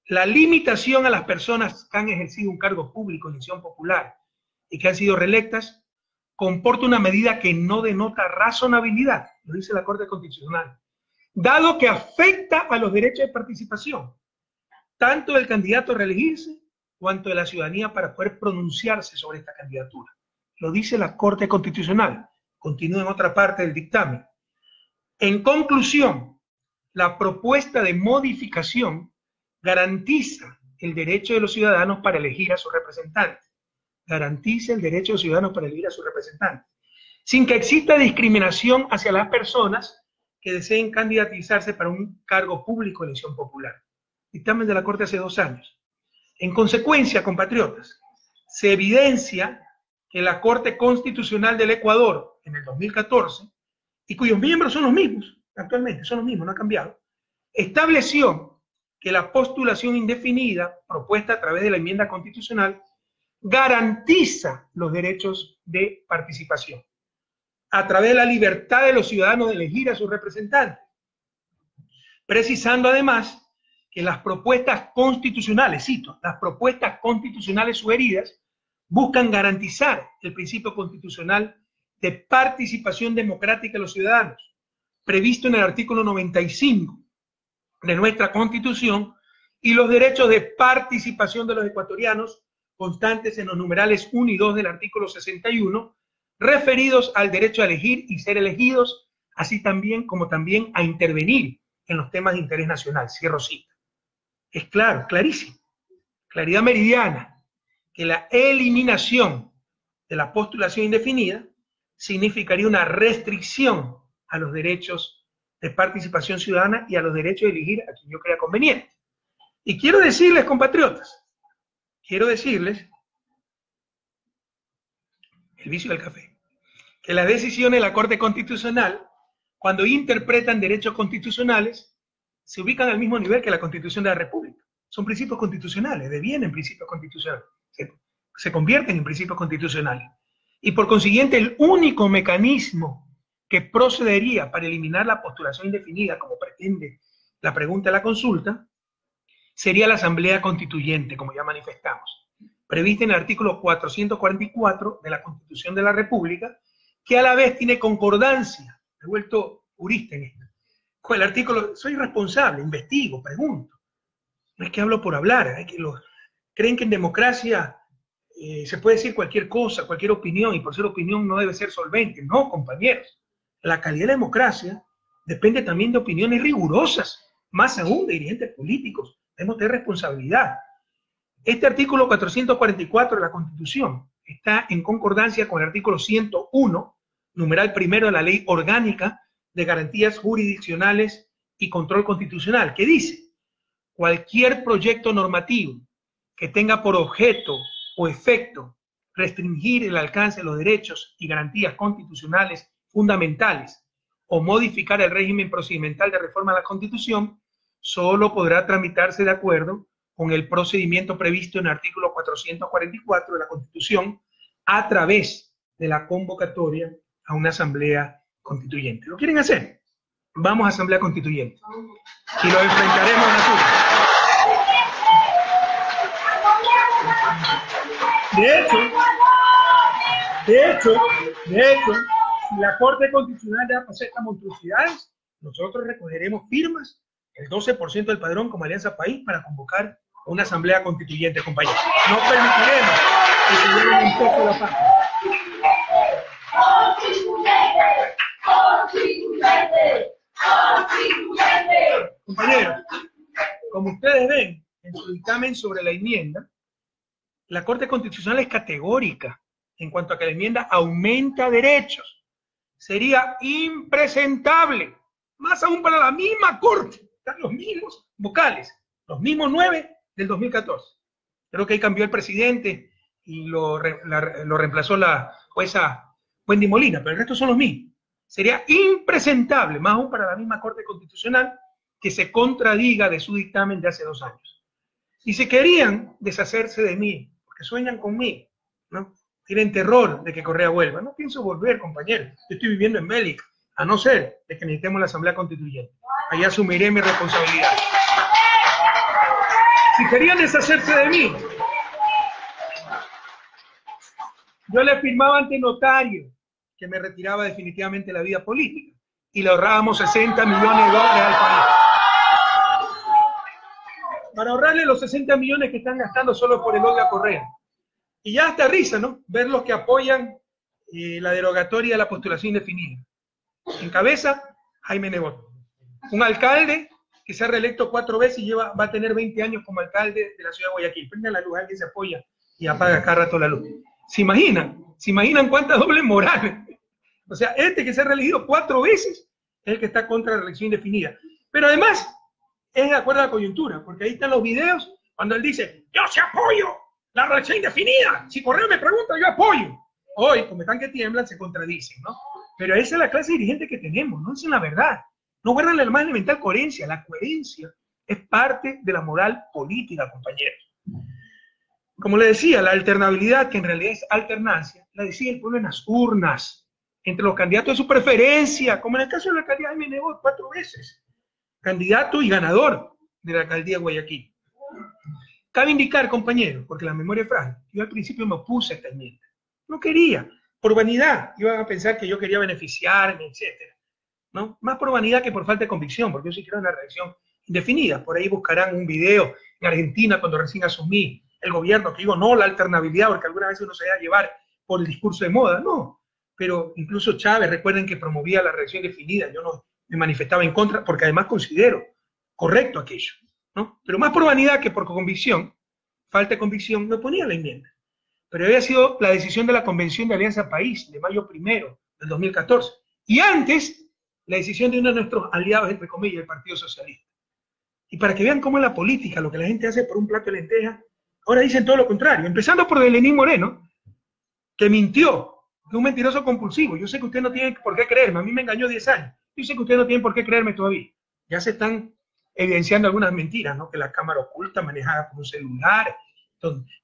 S1: La limitación a las personas que han ejercido un cargo público en elección popular y que han sido reelectas comporta una medida que no denota razonabilidad, lo dice la Corte Constitucional, dado que afecta a los derechos de participación, tanto del candidato a reelegirse cuanto de la ciudadanía para poder pronunciarse sobre esta candidatura. Lo dice la Corte Constitucional. Continúa en otra parte del dictamen. En conclusión, la propuesta de modificación garantiza el derecho de los ciudadanos para elegir a sus representantes. Garantiza el derecho de los ciudadanos para elegir a sus representantes, sin que exista discriminación hacia las personas que deseen candidatizarse para un cargo público de elección popular. Dictamen de la Corte hace 2 años. En consecuencia, compatriotas, se evidencia que la Corte Constitucional del Ecuador, en el 2014, y cuyos miembros son los mismos, actualmente son los mismos, no ha cambiado, estableció que la postulación indefinida, propuesta a través de la enmienda constitucional, garantiza los derechos de participación, a través de la libertad de los ciudadanos de elegir a sus representantes, precisando además que las propuestas constitucionales, cito, las propuestas constitucionales sugeridas buscan garantizar el principio constitucional de participación democrática de los ciudadanos, previsto en el artículo 95 de nuestra Constitución, y los derechos de participación de los ecuatorianos constantes en los numerales 1 y 2 del artículo 61, referidos al derecho a elegir y ser elegidos, así también como también a intervenir en los temas de interés nacional. Cierro cita. Es claro, clarísimo, claridad meridiana, que la eliminación de la postulación indefinida significaría una restricción a los derechos de participación ciudadana y a los derechos de elegir a quien yo crea conveniente. Y quiero decirles, compatriotas, quiero decirles, el vicio del café, que las decisiones de la Corte Constitucional, cuando interpretan derechos constitucionales, se ubican al mismo nivel que la Constitución de la República. Son principios constitucionales, devienen principios constitucionales, se convierten en principios constitucionales. Y por consiguiente, el único mecanismo que procedería para eliminar la postulación indefinida, como pretende la pregunta de la consulta, sería la Asamblea Constituyente, como ya manifestamos, prevista en el artículo 444 de la Constitución de la República, que a la vez tiene concordancia, me he vuelto jurista en esto, con el artículo, soy responsable, investigo, pregunto, no es que hablo por hablar, es que creen que en democracia se puede decir cualquier cosa, cualquier opinión, y por ser opinión no debe ser solvente. No, compañeros, la calidad de la democracia depende también de opiniones rigurosas, más aún de dirigentes políticos. Debemos tener responsabilidad. Este artículo 444 de la Constitución está en concordancia con el artículo 101, numeral primero de la Ley Orgánica de Garantías Jurisdiccionales y Control Constitucional, que dice: cualquier proyecto normativo que tenga por objeto o efecto restringir el alcance de los derechos y garantías constitucionales fundamentales o modificar el régimen procedimental de reforma a la Constitución, solo podrá tramitarse de acuerdo con el procedimiento previsto en el artículo 444 de la Constitución a través de la convocatoria a una asamblea constituyente. ¿Lo quieren hacer? Vamos a asamblea constituyente y lo enfrentaremos a la turma. De hecho, si la Corte Constitucional ya acepta monstruosidades, nosotros recogeremos firmas, el 12% del padrón como Alianza País, para convocar a una asamblea constituyente, compañeros. No permitiremos que se lleven un poco la paz. Compañeros, como ustedes ven en su dictamen sobre la enmienda, la Corte Constitucional es categórica en cuanto a que la enmienda aumenta derechos. Sería impresentable, más aún para la misma Corte, están los mismos vocales, los mismos 9 del 2014. Creo que ahí cambió el presidente y lo reemplazó la jueza Wendy Molina, pero el resto son los mismos. Sería impresentable, más aún para la misma Corte Constitucional, que se contradiga de su dictamen de hace 2 años. Y si querían deshacerse de mí, porque sueñan conmigo, ¿no? Tienen terror de que Correa vuelva. No pienso volver, compañeros. Yo estoy viviendo en Bélgica, a no ser de que necesitemos la Asamblea Constituyente. ahí asumiré mi responsabilidad. Si querían deshacerse de mí, yo les firmaba ante notario que me retiraba definitivamente de la vida política y le ahorrábamos 60 millones de dólares al país. Para ahorrarle los 60 millones que están gastando solo por el Olga Correa. Y ya hasta risa, ¿no? Ver los que apoyan la derogatoria de la postulación indefinida. En cabeza, Jaime Nebot. Un alcalde que se ha reelecto 4 veces y va a tener 20 años como alcalde de la ciudad de Guayaquil. Prende la luz, alguien se apoya y apaga cada rato la luz. ¿Se imaginan? ¿Se imaginan cuántas dobles morales? O sea, este que se ha reelegido 4 veces es el que está contra la reelección indefinida. Pero además, es de acuerdo a la coyuntura, porque ahí están los videos cuando él dice, yo sí apoyo la reelección indefinida. Si Correa me pregunta, yo apoyo. Hoy, como están que tiemblan, se contradicen, ¿no? Pero esa es la clase dirigente que tenemos, no dicen la verdad. No guardan la más elemental coherencia. La coherencia es parte de la moral política, compañeros. Como le decía, la alternabilidad, que en realidad es alternancia, la decide el pueblo en las urnas, entre los candidatos de su preferencia, como en el caso de la alcaldía de Jaime Nebot, 4 veces. Candidato y ganador de la alcaldía de Guayaquil. Cabe indicar, compañeros, porque la memoria es frágil, yo al principio me opuse a esta enmienda. No quería, por vanidad, iban a pensar que yo quería beneficiarme, etcétera, ¿no? Más por vanidad que por falta de convicción, porque yo sí quiero una reelección indefinida. Por ahí buscarán un video en Argentina cuando recién asumí el gobierno, que digo, no, la alternabilidad, porque algunas veces uno se deja llevar por el discurso de moda, no. Pero incluso Chávez, recuerden que promovía la reelección indefinida, yo no me manifestaba en contra, porque además considero correcto aquello, ¿no? Pero más por vanidad que por convicción, falta de convicción, me oponía a la enmienda. Pero había sido la decisión de la Convención de Alianza País, de mayo 1 del 2014. Y antes, la decisión de uno de nuestros aliados, entre comillas, el Partido Socialista. Y para que vean cómo es la política, lo que la gente hace por un plato de lentejas, ahora dicen todo lo contrario. Empezando por Lenín Moreno, que mintió, que es un mentiroso compulsivo. Yo sé que usted no tiene por qué creerme, a mí me engañó 10 años. Yo sé que ustedes no tienen por qué creerme todavía. Ya se están evidenciando algunas mentiras, ¿no? Que la cámara oculta manejada por un celular,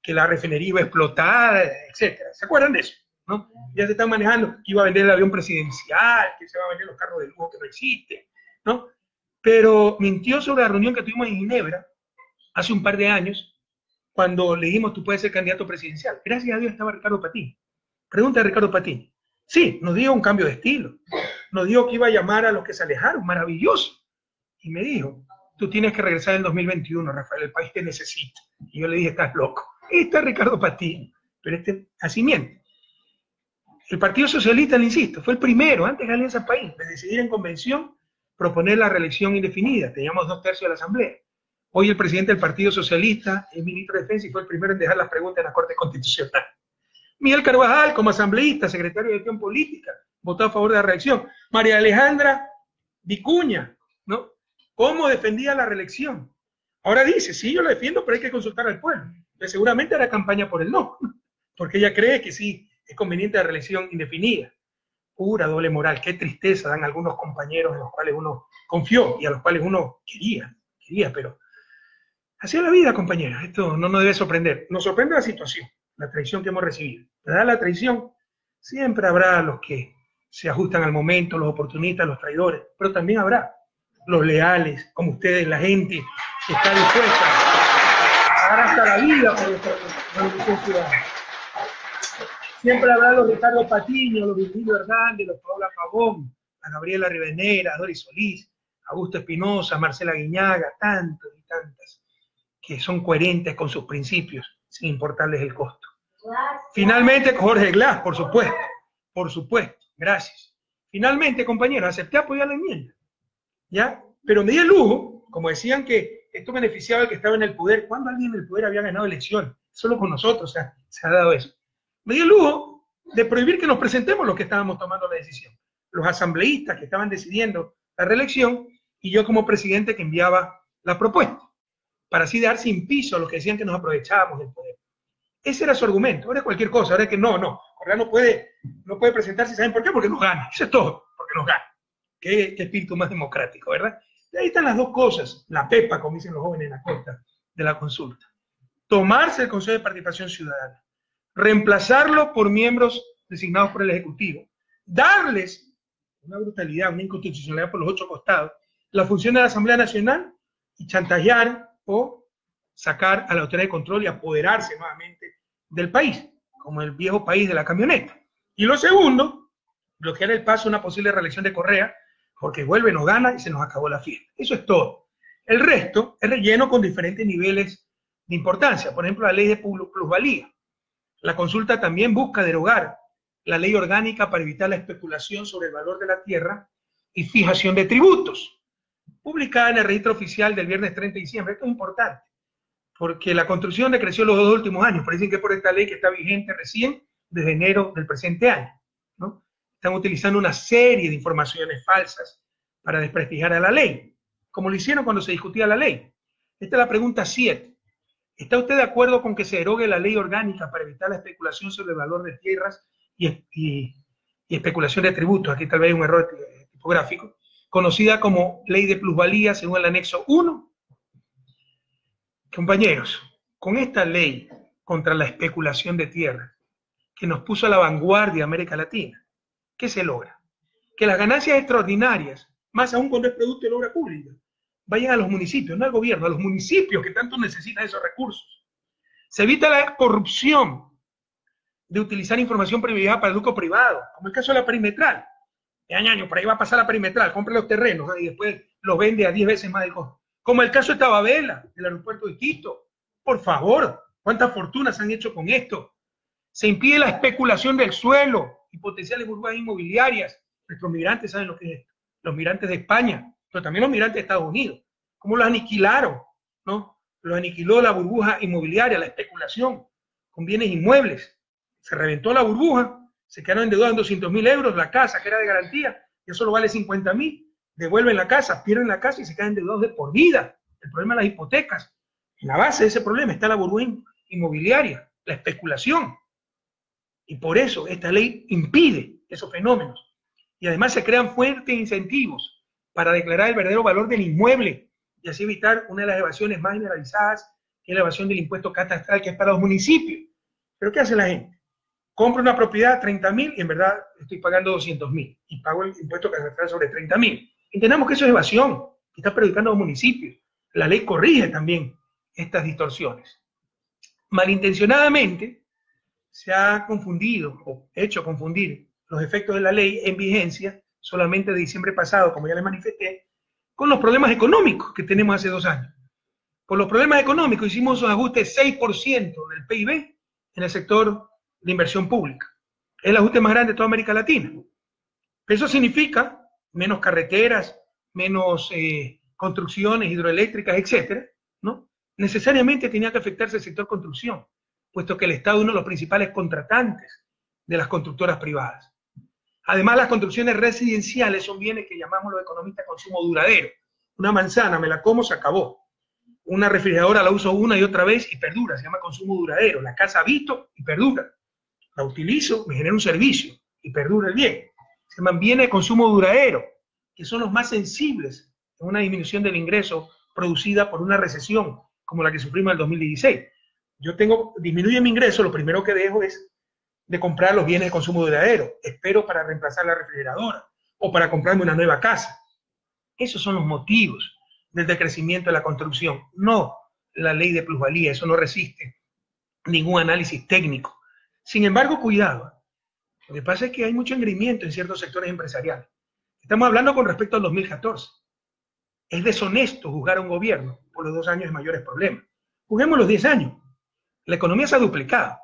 S1: que la refinería iba a explotar, etcétera. ¿Se acuerdan de eso? ¿No? Ya se están manejando que iba a vender el avión presidencial, que se va a vender los carros de lujo que no existen, ¿no? Pero mintió sobre la reunión que tuvimos en Ginebra hace un par de años, cuando le dijimos tú puedes ser candidato presidencial. Gracias a Dios estaba Ricardo Patín. Pregunta de Ricardo Patín. Sí, nos dio un cambio de estilo. Nos dijo que iba a llamar a los que se alejaron, maravilloso. Y me dijo, tú tienes que regresar en 2021, Rafael, el país te necesita. Y yo le dije, estás loco. Ahí está Ricardo Patín, pero así miente. El Partido Socialista, le insisto, fue el primero, antes de Alianza País, de decidir en convención proponer la reelección indefinida. Teníamos 2/3 de la Asamblea. Hoy el presidente del Partido Socialista es ministro de Defensa y fue el primero en dejar las preguntas en la Corte Constitucional. Miguel Carvajal, como asambleísta, secretario de Gestión Política, votó a favor de la reelección. María Alejandra Vicuña, ¿no? ¿Cómo defendía la reelección? Ahora dice, sí, yo la defiendo, pero hay que consultar al pueblo. Entonces, seguramente hará campaña por el no, porque ella cree que sí, es conveniente la reelección indefinida. Pura doble moral, qué tristeza dan algunos compañeros en los cuales uno confió y a los cuales uno quería, pero así es la vida, compañeros. Esto no nos debe sorprender. Nos sorprende la situación, la traición que hemos recibido. ¿Verdad? La traición, siempre habrá los que se ajustan al momento, los oportunistas, los traidores, pero también habrá los leales, como ustedes, la gente que está dispuesta a dar hasta la vida por nuestra revolución ciudadana. Siempre habrá los Ricardo Patiño, los Virgilio Hernández, los Paola Pavón, a Gabriela Rivadeneira, a Doris Solís, Augusto Espinosa, Marcela Guiñaga, tantos y tantas, que son coherentes con sus principios, sin importarles el costo. Finalmente, Jorge Glass, por supuesto, gracias. Finalmente, compañeros, acepté apoyar la enmienda, ¿ya? Pero me di el lujo, como decían que esto beneficiaba al que estaba en el poder. ¿Cuándo alguien en el poder había ganado elecciones? Solo con nosotros se ha dado eso. Me di el lujo de prohibir que nos presentemos los que estábamos tomando la decisión. Los asambleístas que estaban decidiendo la reelección y yo como presidente que enviaba la propuesta, para así dar sin piso a los que decían que nos aprovechábamos del poder. Ese era su argumento. Ahora es cualquier cosa, ahora es que no, Correa no puede presentarse, ¿saben por qué? Porque nos gana. Eso es todo, porque nos gana. Qué espíritu más democrático, ¿verdad? Y ahí están las dos cosas, la pepa, como dicen los jóvenes en la costa de la consulta. Tomarse el Consejo de Participación Ciudadana, reemplazarlo por miembros designados por el Ejecutivo, darles una brutalidad, una inconstitucionalidad por los 8 costados, la función de la Asamblea Nacional y chantajear o sacar a la autoridad de control y apoderarse nuevamente del país, como el viejo país de la camioneta. Y lo segundo, bloquear el paso a una posible reelección de Correa, porque vuelve, nos gana y se nos acabó la fiesta. Eso es todo. El resto es relleno con diferentes niveles de importancia. Por ejemplo, la ley de plusvalía. La consulta también busca derogar la ley orgánica para evitar la especulación sobre el valor de la tierra y fijación de tributos, publicada en el registro oficial del viernes 30 de diciembre. Esto es importante, porque la construcción decreció los 2 últimos años. Parece que por esta ley que está vigente recién desde enero del presente año, ¿no? Están utilizando una serie de informaciones falsas para desprestigiar a la ley, como lo hicieron cuando se discutía la ley. Esta es la pregunta 7. ¿Está usted de acuerdo con que se derogue la ley orgánica para evitar la especulación sobre el valor de tierras y especulación de tributos? Aquí tal vez hay un error tipográfico, conocida como ley de plusvalía según el anexo 1. Compañeros, con esta ley contra la especulación de tierras, que nos puso a la vanguardia de América Latina, ¿qué se logra? Que las ganancias extraordinarias, más aún cuando es producto de la obra pública, vayan a los municipios, no al gobierno, a los municipios que tanto necesitan esos recursos. Se evita la corrupción de utilizar información privilegiada para el lucro privado, como el caso de la perimetral. Año, por ahí va a pasar la perimetral, compra los terrenos y después los vende a 10 veces más del costo. Como el caso de Tababela, del aeropuerto de Quito. Por favor, ¿cuántas fortunas han hecho con esto? Se impide la especulación del suelo y potenciales burbujas inmobiliarias. Nuestros migrantes saben lo que es esto. Los migrantes de España, pero también los migrantes de Estados Unidos. ¿Cómo los aniquilaron? ¿No? Los aniquiló la burbuja inmobiliaria, la especulación con bienes inmuebles. Se reventó la burbuja, se quedaron endeudados en 200.000 euros, la casa que era de garantía, y eso solo vale 50.000. Devuelven la casa, pierden la casa y se quedan endeudados de por vida. El problema de las hipotecas. En la base de ese problema está la burbuja inmobiliaria, la especulación. Y por eso esta ley impide esos fenómenos. Y además se crean fuertes incentivos para declarar el verdadero valor del inmueble y así evitar una de las evasiones más generalizadas, que es la evasión del impuesto catastral, que es para los municipios. ¿Pero qué hace la gente? Compro una propiedad 30.000 y en verdad estoy pagando 200.000 y pago el impuesto catastral sobre 30.000. Entendamos que eso es evasión, que está perjudicando a los municipios. La ley corrige también estas distorsiones. Malintencionadamente se ha confundido o hecho confundir los efectos de la ley en vigencia solamente de diciembre pasado, como ya les manifesté, con los problemas económicos que tenemos hace 2 años. Por los problemas económicos hicimos un ajuste de 6% del PIB en el sector de inversión pública. Es el ajuste más grande de toda América Latina. Eso significa menos carreteras, menos construcciones hidroeléctricas, etcétera, ¿no? Necesariamente tenía que afectarse el sector construcción, puesto que el Estado es uno de los principales contratantes de las constructoras privadas. Además, las construcciones residenciales son bienes que llamamos los economistas consumo duradero. Una manzana, me la como, se acabó. Una refrigeradora la uso una y otra vez y perdura, se llama consumo duradero. La casa habito y perdura. La utilizo, me genera un servicio y perdura el bien. Se llaman bienes de consumo duradero, que son los más sensibles en una disminución del ingreso producida por una recesión como la que sufrimos en el 2016. Disminuye mi ingreso, lo primero que dejo es de comprar los bienes de consumo duradero. Espero para reemplazar la refrigeradora o para comprarme una nueva casa. Esos son los motivos del decrecimiento de la construcción, no la ley de plusvalía. Eso no resiste ningún análisis técnico. Sin embargo, cuidado. Lo que pasa es que hay mucho engreimiento en ciertos sectores empresariales. Estamos hablando con respecto al 2014. Es deshonesto juzgar a un gobierno por los 2 años de mayores problemas. Juguemos los 10 años. La economía se ha duplicado.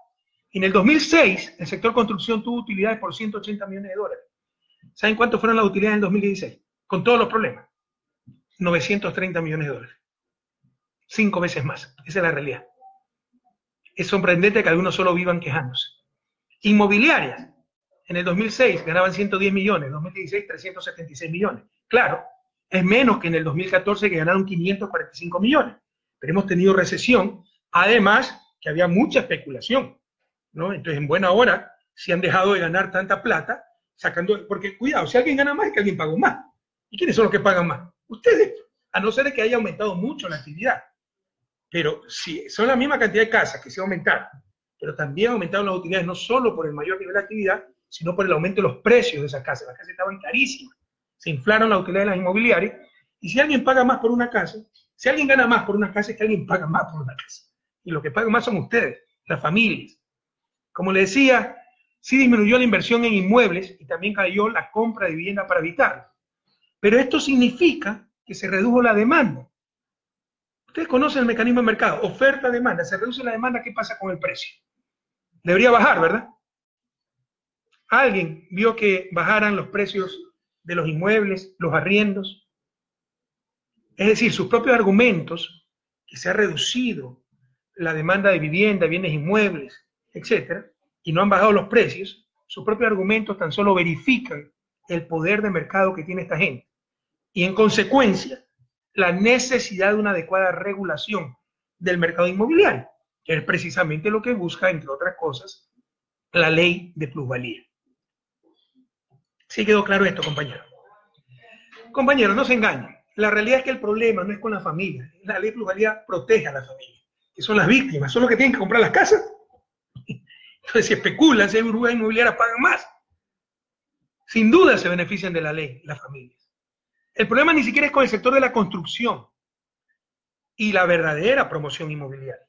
S1: En el 2006, el sector construcción tuvo utilidades por 180 millones de dólares. ¿Saben cuánto fueron las utilidades en el 2016? Con todos los problemas. 930 millones de dólares. 5 veces más. Esa es la realidad. Es sorprendente que algunos solo vivan quejándose. Inmobiliarias. En el 2006 ganaban 110 millones, en 2016 376 millones. Claro, es menos que en el 2014 que ganaron 545 millones. Pero hemos tenido recesión, además que había mucha especulación, ¿no? Entonces, en buena hora, si han dejado de ganar tanta plata, porque cuidado, si alguien gana más es que alguien pagó más. ¿Y quiénes son los que pagan más? Ustedes, a no ser que haya aumentado mucho la actividad. Pero si son la misma cantidad de casas que se ha aumentado, pero también han aumentado las utilidades no solo por el mayor nivel de actividad, sino por el aumento de los precios de esas casas. Las casas estaban carísimas, se inflaron las utilidades de las inmobiliarias, Y si alguien paga más por una casa, si alguien gana más por una casa, es que alguien paga más por una casa. Y los que pagan más son ustedes, las familias. Como les decía, sí disminuyó la inversión en inmuebles y también cayó la compra de vivienda para habitar. Pero esto significa que se redujo la demanda. Ustedes conocen el mecanismo de mercado, oferta-demanda. Se reduce la demanda, ¿qué pasa con el precio? Debería bajar, ¿verdad? ¿Alguien vio que bajaran los precios de los inmuebles, los arriendos? Es decir, sus propios argumentos, que se ha reducido la demanda de vivienda, bienes inmuebles, etcétera, y no han bajado los precios, sus propios argumentos tan solo verifican el poder de mercado que tiene esta gente. Y en consecuencia, la necesidad de una adecuada regulación del mercado inmobiliario, que es precisamente lo que busca, entre otras cosas, la ley de plusvalía. ¿Sí quedó claro esto, compañeros? Compañeros, no se engañen. La realidad es que el problema no es con la familia. La ley de plusvalía protege a la familia, que son las víctimas, son los que tienen que comprar las casas. Entonces, si especulan, si hay burbujas inmobiliarias, pagan más. Sin duda se benefician de la ley las familias. El problema ni siquiera es con el sector de la construcción y la verdadera promoción inmobiliaria.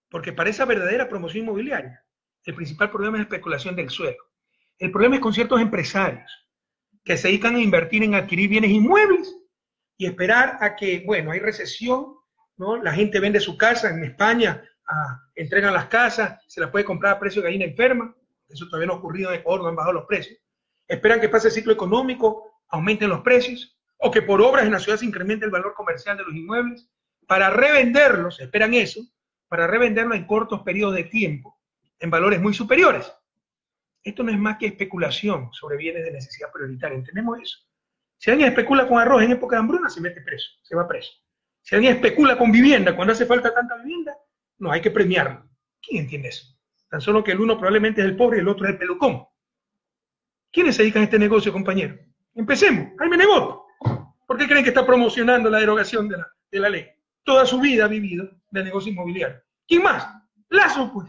S1: Porque para esa verdadera promoción inmobiliaria, el principal problema es la especulación del suelo. El problema es con ciertos empresarios que se dedican a invertir en adquirir bienes inmuebles y esperar a que, bueno, hay recesión, ¿no? La gente vende su casa en España, entregan las casas, se las puede comprar a precio de gallina enferma. Eso todavía no ha ocurrido en Ecuador, no han bajado los precios. Esperan que pase el ciclo económico, aumenten los precios, o que por obras en la ciudad se incremente el valor comercial de los inmuebles, para revenderlos, esperan eso, para revenderlos en cortos periodos de tiempo, en valores muy superiores. Esto no es más que especulación sobre bienes de necesidad prioritaria, ¿entendemos eso? Si alguien especula con arroz en época de hambruna, se mete preso, se va preso. Si alguien especula con vivienda cuando hace falta tanta vivienda, no, hay que premiarlo. ¿Quién entiende eso? Tan solo que el uno probablemente es el pobre y el otro es el pelucón. ¿Quiénes se dedican a este negocio, compañero? Empecemos. Jaime Nebot. ¿Por qué creen que está promocionando la derogación de la ley? Toda su vida ha vivido del negocio inmobiliario. ¿Quién más? Lazo, pues.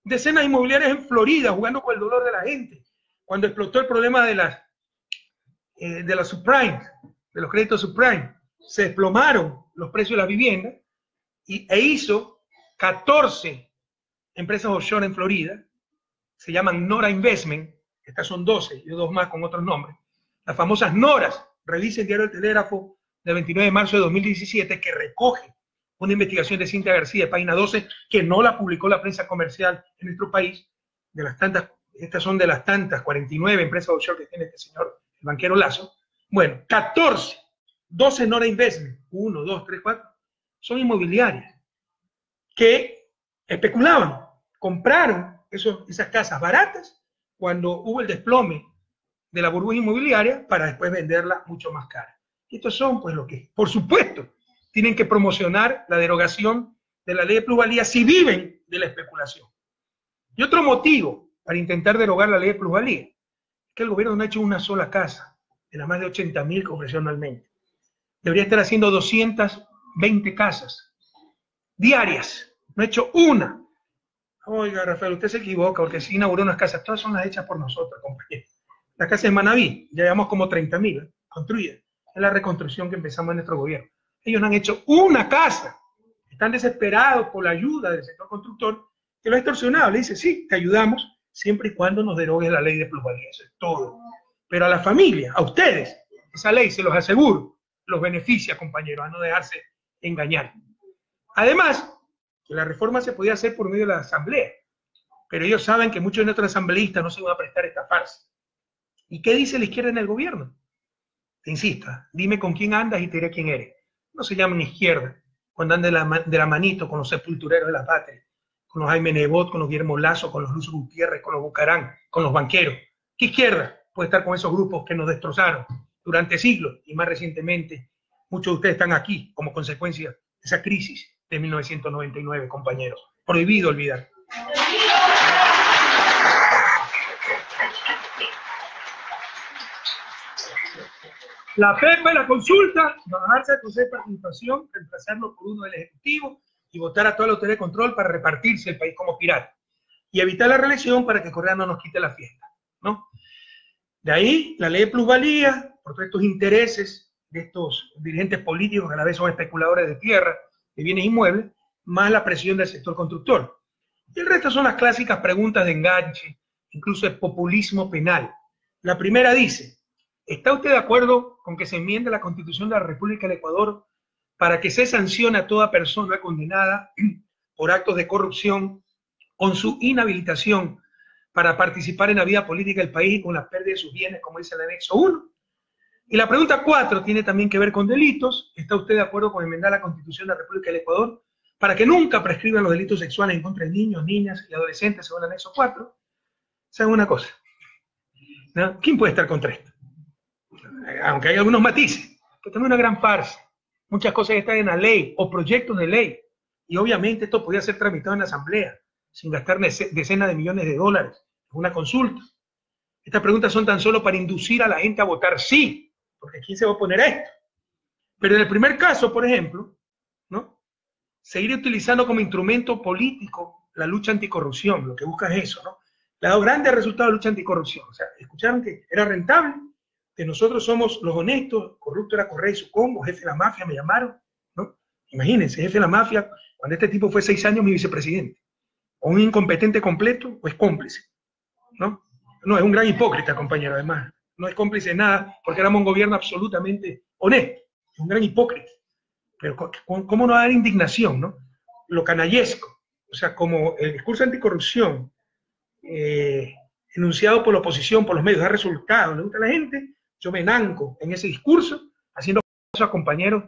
S1: Decenas de inmobiliarias en Florida jugando con el dolor de la gente. Cuando explotó el problema de las subprime, de los créditos subprime, se desplomaron los precios de la vivienda e hizo 14 empresas offshore en Florida, se llaman Nora Investment, estas son 12 y dos más con otros nombres, las famosas Noras. Revisen el diario El Telégrafo del 29 de marzo de 2017 que recoge una investigación de Cintia García, de página 12, que no la publicó la prensa comercial en nuestro país. De las tantas, estas son de las tantas 49 empresas offshore que tiene este señor, el banquero Lazo. Bueno, 14, 12 Nora Investment, 1, 2, 3, 4, son inmobiliarias que especulaban, compraron esas casas baratas cuando hubo el desplome de la burbuja inmobiliaria para después venderla mucho más cara. Y estos son, pues, lo que, por supuesto, tienen que promocionar la derogación de la ley de plusvalía si viven de la especulación. Y otro motivo para intentar derogar la ley de plusvalía es que el gobierno no ha hecho una sola casa de las más de 80.000 que ofreció anualmente. Debería estar haciendo 220 casas diarias. No ha hecho una. Oiga, Rafael, usted se equivoca porque si inauguró unas casas, todas son las hechas por nosotros, compañeros. La casa de Manaví, ya llevamos como 30.000 construidas. Es la reconstrucción que empezamos en nuestro gobierno. Ellos no han hecho una casa. Están desesperados por la ayuda del sector constructor, que lo ha extorsionado. Le dice, sí, te ayudamos, siempre y cuando nos derogues la ley de plusvalía. Eso es todo. Pero a la familia, a ustedes, esa ley, se los aseguro, los beneficia, compañeros, a no dejarse engañar. Además, que la reforma se podía hacer por medio de la asamblea, pero ellos saben que muchos de nuestros asambleístas no se van a prestar esta farsa. ¿Y qué dice la izquierda en el gobierno? Te insista, dime con quién andas y te diré quién eres. No se llaman izquierda cuando andan de la manito con los sepultureros de la patria, con los Jaime Nebot, con los Guillermo Lazo, con los Luz Gutiérrez, con los Bucarán, con los banqueros. ¿Qué izquierda puede estar con esos grupos que nos destrozaron durante siglos? Y más recientemente, muchos de ustedes están aquí como consecuencia de esa crisis de 1999, compañeros. Prohibido olvidar. La FEPA y la consulta, bajarse al Consejo de Participación, reemplazarlo por uno del Ejecutivo y votar a toda la autoridad de control para repartirse el país como pirata. Y evitar la reelección para que Correa no nos quite la fiesta, ¿no? De ahí, la ley de plusvalía, por todos estos intereses de estos dirigentes políticos que a la vez son especuladores de tierra, de bienes inmuebles, más la presión del sector constructor. Y el resto son las clásicas preguntas de enganche, incluso de populismo penal. La primera dice: ¿está usted de acuerdo con que se enmiende la Constitución de la República del Ecuador para que se sancione a toda persona condenada por actos de corrupción con su inhabilitación para participar en la vida política del país y con la pérdida de sus bienes, como dice el anexo 1? Y la pregunta 4 tiene también que ver con delitos. ¿Está usted de acuerdo con enmendar la Constitución de la República del Ecuador para que nunca prescriban los delitos sexuales en contra de niños, niñas y adolescentes, según el anexo 4? ¿Saben una cosa? ¿No? ¿Quién puede estar contra esto? Aunque hay algunos matices, pero también una gran farsa. Muchas cosas están en la ley o proyectos de ley, y obviamente esto podía ser tramitado en la asamblea sin gastar decenas de millones de dólares en una consulta. Estas preguntas son tan solo para inducir a la gente a votar sí, porque ¿quién se va a oponer a esto? Pero en el primer caso, por ejemplo, ¿no?, seguir utilizando como instrumento político la lucha anticorrupción, lo que busca es eso, ¿no? Le ha dado grandes resultados a la lucha anticorrupción. O sea, escucharon que era rentable, que nosotros somos los honestos, corrupto era Correa y su combo, jefe de la mafia, me llamaron, ¿no? Imagínense, jefe de la mafia, cuando este tipo fue 6 años mi vicepresidente. O un incompetente completo, o es cómplice, ¿no? No, es un gran hipócrita, compañero, además. No es cómplice de nada, porque éramos un gobierno absolutamente honesto. Es un gran hipócrita. Pero ¿cómo no dar indignación, no? Lo canallesco. O sea, como el discurso anticorrupción enunciado por la oposición, por los medios, da resultado, le gusta a la gente, yo me nanco en ese discurso, haciendo caso a compañeros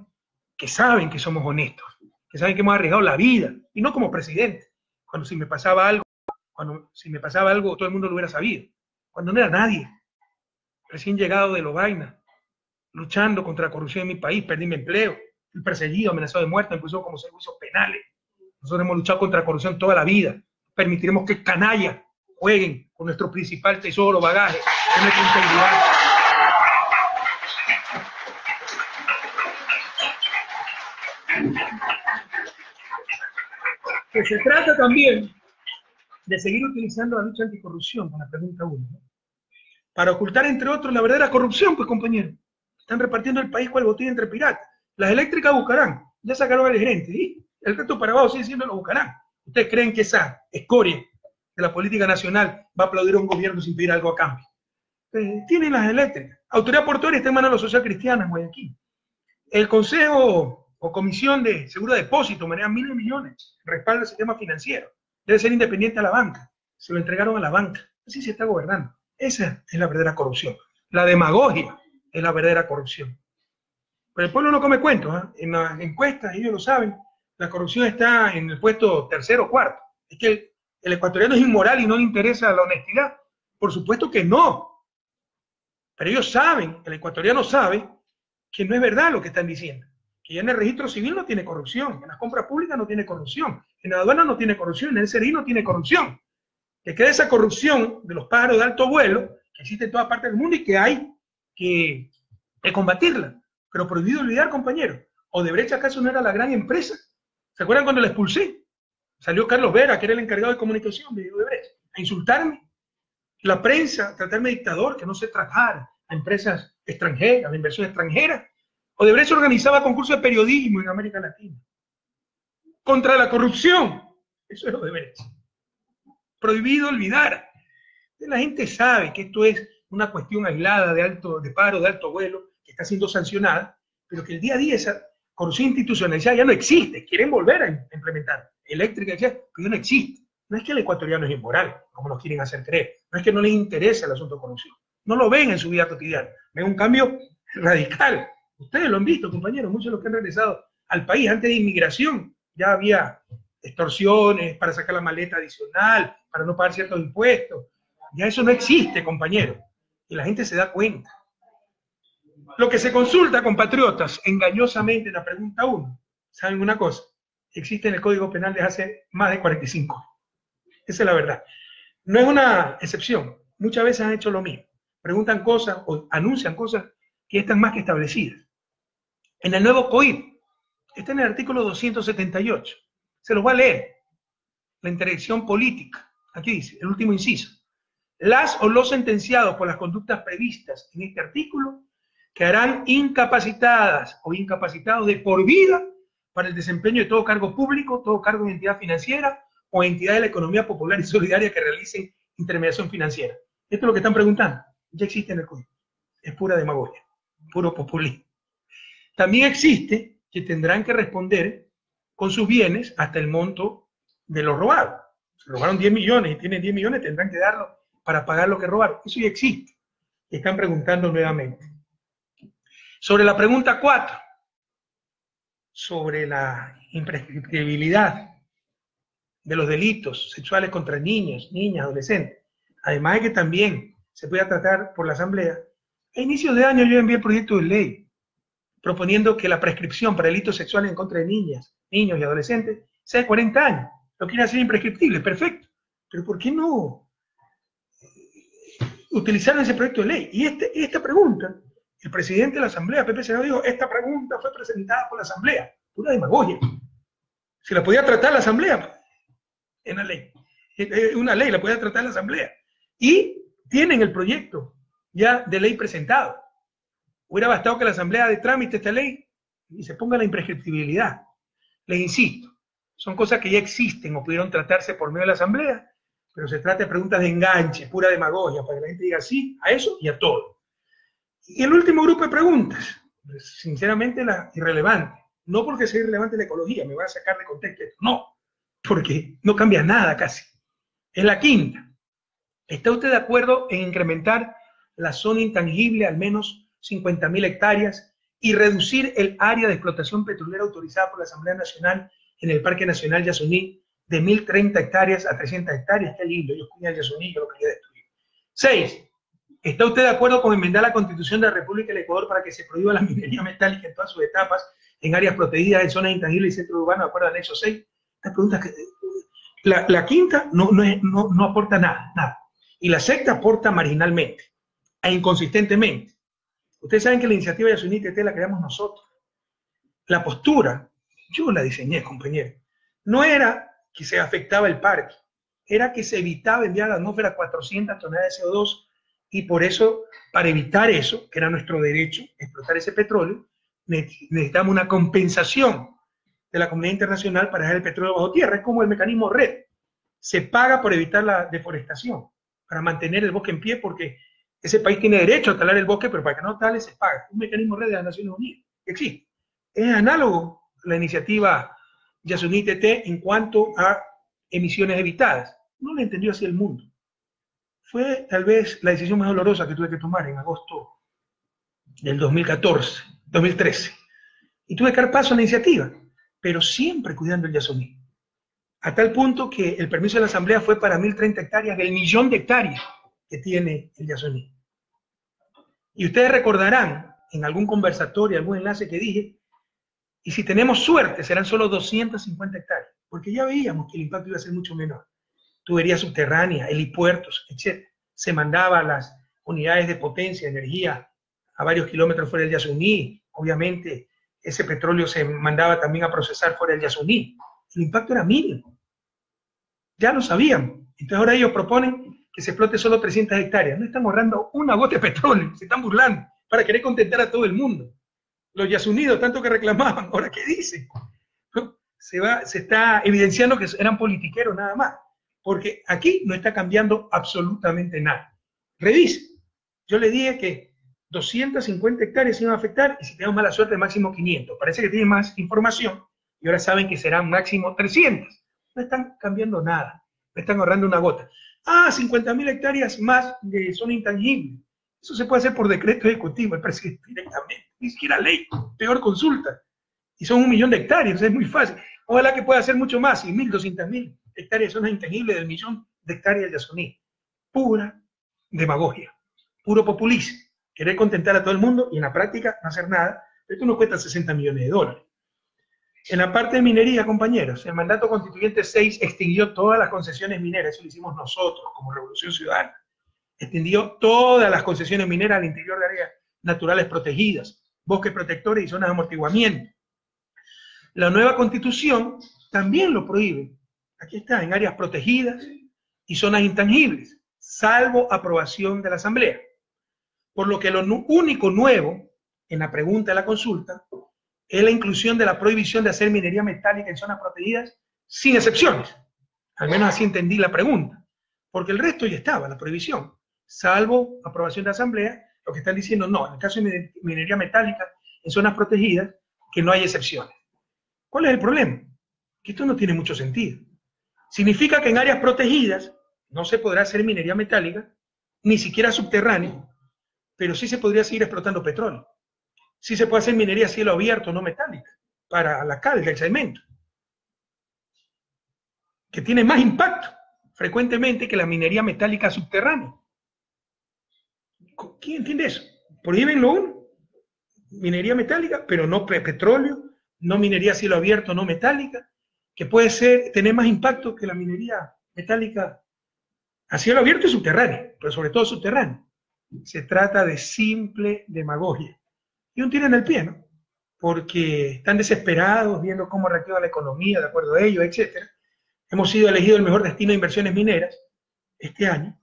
S1: que saben que somos honestos, que saben que hemos arriesgado la vida, y no como presidente. Cuando si me pasaba algo, todo el mundo lo hubiera sabido. Cuando no era nadie, recién llegado de Lovaina, luchando contra la corrupción en mi país, perdí mi empleo, fui perseguido, amenazado de muerte, me pusieron como servicios penales. Nosotros hemos luchado contra la corrupción toda la vida. Permitiremos que canallas jueguen con nuestro principal tesoro, bagaje, con nuestra integridad. Que se trata también de seguir utilizando la lucha anticorrupción, con la pregunta 1, ¿no?, para ocultar, entre otros, la verdadera corrupción, pues, compañeros. Están repartiendo el país cual botín entre piratas. Las eléctricas buscarán, ya sacaron al gerente, y el resto para abajo sigue siendo lo buscarán. ¿Ustedes creen que esa escoria de la política nacional va a aplaudir a un gobierno sin pedir algo a cambio? Tienen las eléctricas. Autoridad portuaria está en manos de los social cristianos en Guayaquil. El Consejo o Comisión de Seguro de Depósito maneja miles de millones, respalda el sistema financiero. Debe ser independiente a la banca. Se lo entregaron a la banca. Así se está gobernando. Esa es la verdadera corrupción. La demagogia es la verdadera corrupción. Pero el pueblo no come cuentos, ¿eh? En las encuestas, ellos lo saben, la corrupción está en el puesto 3º o 4º. Es que el ecuatoriano es inmoral y no le interesa la honestidad. Por supuesto que no. Pero ellos saben, el ecuatoriano sabe, que no es verdad lo que están diciendo. Que ya en el registro civil no tiene corrupción, en las compras públicas no tiene corrupción, en la aduana no tiene corrupción, en el SRI no tiene corrupción. Que queda esa corrupción de los pájaros de alto vuelo, que existe en todas partes del mundo y que hay que combatirla. Pero prohibido olvidar, compañeros, ¿Odebrecht acaso no era la gran empresa? ¿Se acuerdan cuando la expulsé? Salió Carlos Vera, que era el encargado de comunicación de Odebrecht, a insultarme. La prensa, a tratarme de dictador, que no sé tratar a empresas extranjeras, de inversión extranjera. Odebrecht organizaba concursos de periodismo en América Latina. Contra la corrupción. Eso es Odebrecht. Prohibido olvidar. La gente sabe que esto es una cuestión aislada de paro de alto vuelo, que está siendo sancionada, pero que el día a día esa corrupción institucionalizada ya no existe. Quieren volver a implementar eléctrica, pero ya no existe. No es que el ecuatoriano es inmoral, como nos quieren hacer creer. No es que no les interese el asunto de corrupción. No lo ven en su vida cotidiana. Ven un cambio radical. Ustedes lo han visto, compañeros, muchos de los que han regresado al país antes de inmigración. Ya había extorsiones para sacar la maleta adicional, para no pagar ciertos impuestos. Ya eso no existe, compañero. Y la gente se da cuenta. Lo que se consulta, compatriotas, engañosamente en la pregunta 1, ¿saben una cosa? Existe en el Código Penal desde hace más de 45 años. Esa es la verdad. No es una excepción. Muchas veces han hecho lo mismo. Preguntan cosas o anuncian cosas que están más que establecidas. En el nuevo COIP, está en el artículo 278. Se los voy a leer. La interdicción política. Aquí dice, el último inciso. Las o los sentenciados por las conductas previstas en este artículo quedarán incapacitadas o incapacitados de por vida para el desempeño de todo cargo público, todo cargo de entidad financiera o entidad de la economía popular y solidaria que realicen intermediación financiera. Esto es lo que están preguntando. Ya existe en el código. Es pura demagogia, puro populismo. También existe que tendrán que responder con sus bienes hasta el monto de lo robado. Si robaron 10 millones y tienen 10 millones, tendrán que darlo para pagar lo que robaron. Eso ya existe. Están preguntando nuevamente. Sobre la pregunta 4, sobre la imprescriptibilidad de los delitos sexuales contra niños, niñas, adolescentes, además de que también se pueda tratar por la Asamblea, a inicios de año yo envié el proyecto de ley proponiendo que la prescripción para delitos sexuales en contra de niñas, niños y adolescentes sea de 40 años. Lo quieren hacer imprescriptible, perfecto. Pero ¿por qué no utilizaron ese proyecto de ley? Y esta pregunta, el presidente de la Asamblea, Pepe Senado, dijo, esta pregunta fue presentada por la Asamblea. Pura demagogia. Se la podía tratar la Asamblea en la ley. Una ley la podía tratar la Asamblea. Y tienen el proyecto ya de ley presentado. Hubiera bastado que la Asamblea de trámite esta ley y se ponga la imprescriptibilidad. Les insisto, son cosas que ya existen o pudieron tratarse por medio de la Asamblea, pero se trata de preguntas de enganche, pura demagogia, para que la gente diga sí a eso y a todo. Y el último grupo de preguntas, sinceramente la irrelevante, no porque sea irrelevante la ecología, me voy a sacar de contexto esto, no, porque no cambia nada casi. Es la quinta. ¿Está usted de acuerdo en incrementar la zona intangible al menos 50.000 hectáreas y reducir el área de explotación petrolera autorizada por la Asamblea Nacional en el Parque Nacional Yasuní de 1.030 hectáreas a 300 hectáreas? Qué lindo, ellos cuidan Yasuní, yo lo quería destruir. 6. ¿Está usted de acuerdo con enmendar la Constitución de la República del Ecuador para que se prohíba la minería metálica en todas sus etapas en áreas protegidas, en zonas intangibles y centros urbanos, de acuerdo al anexo 6? Estas preguntas que... La quinta no aporta nada. Y la sexta aporta marginalmente e inconsistentemente. Ustedes saben que la iniciativa de Yasuní TT la creamos nosotros. La postura, yo la diseñé, compañero, no era que se afectaba el parque, era que se evitaba enviar a la atmósfera 400 toneladas de CO2 y por eso, para evitar eso, que era nuestro derecho, explotar ese petróleo, necesitamos una compensación de la comunidad internacional para dejar el petróleo bajo tierra. Es como el mecanismo REDD. Se paga por evitar la deforestación, para mantener el bosque en pie, porque ese país tiene derecho a talar el bosque, pero para que no tale se paga. Un mecanismo REDD de las Naciones Unidas. Existe. Es análogo a la iniciativa Yasuní TT en cuanto a emisiones evitadas. No lo entendió así el mundo. Fue tal vez la decisión más dolorosa que tuve que tomar en agosto del 2013. Y tuve que dar paso a la iniciativa, pero siempre cuidando el Yasuní. A tal punto que el permiso de la Asamblea fue para 1.030 hectáreas del 1.000.000 de hectáreas que tiene el Yasuní. Y ustedes recordarán en algún conversatorio, algún enlace que dije, y si tenemos suerte serán solo 250 hectáreas, porque ya veíamos que el impacto iba a ser mucho menor. Tuberías subterráneas, helipuertos, etc. Se mandaba a las unidades de potencia, energía, a varios kilómetros fuera del Yasuní. Obviamente, ese petróleo se mandaba también a procesar fuera del Yasuní. El impacto era mínimo. Ya lo sabíamos. Entonces ahora ellos proponen que se explote solo 300 hectáreas. No están ahorrando una gota de petróleo, se están burlando para querer contentar a todo el mundo. Los yasunidos, tanto que reclamaban, ahora ¿qué dicen? Se está evidenciando que eran politiqueros nada más, porque aquí no está cambiando absolutamente nada. Revise. Yo le dije que 250 hectáreas se iban a afectar y si tenemos mala suerte máximo 500. Parece que tienen más información y ahora saben que serán máximo 300. No están cambiando nada, no están ahorrando una gota. 50.000 hectáreas más de zona intangible. Eso se puede hacer por decreto ejecutivo, el presidente directamente, ni siquiera ley, peor consulta. Y son 1.000.000 de hectáreas, es muy fácil. Ojalá que pueda hacer mucho más, 100.000, 200.000 hectáreas de zona intangible del 1.000.000 de hectáreas de Yasuní. Pura demagogia, puro populismo. Querer contentar a todo el mundo y en la práctica no hacer nada. Esto nos cuesta 60 millones de dólares. En la parte de minería, compañeros, el mandato constituyente 6 extinguió todas las concesiones mineras, eso lo hicimos nosotros como Revolución Ciudadana. Extendió todas las concesiones mineras al interior de áreas naturales protegidas, bosques protectores y zonas de amortiguamiento. La nueva constitución también lo prohíbe. Aquí está, en áreas protegidas y zonas intangibles, salvo aprobación de la Asamblea. Por lo que lo único nuevo en la pregunta de la consulta es la inclusión de la prohibición de hacer minería metálica en zonas protegidas sin excepciones. Al menos así entendí la pregunta. Porque el resto ya estaba, la prohibición. Salvo aprobación de asamblea, lo que están diciendo, no, en el caso de minería metálica en zonas protegidas, que no hay excepciones. ¿Cuál es el problema? Que esto no tiene mucho sentido. Significa que en áreas protegidas no se podrá hacer minería metálica, ni siquiera subterránea, pero sí se podría seguir explotando petróleo. Sí se puede hacer minería a cielo abierto, no metálica, para la cal del cemento, que tiene más impacto frecuentemente que la minería metálica subterránea. ¿Quién entiende eso? Prohíben lo uno, minería metálica, pero no petróleo, no minería a cielo abierto, no metálica, que puede tener más impacto que la minería metálica a cielo abierto y subterránea, pero sobre todo subterránea. Se trata de simple demagogia. Y un tiro en el pie, ¿no? Porque están desesperados viendo cómo reactiva la economía, de acuerdo a ello, etc. Hemos sido elegidos el mejor destino de inversiones mineras este año.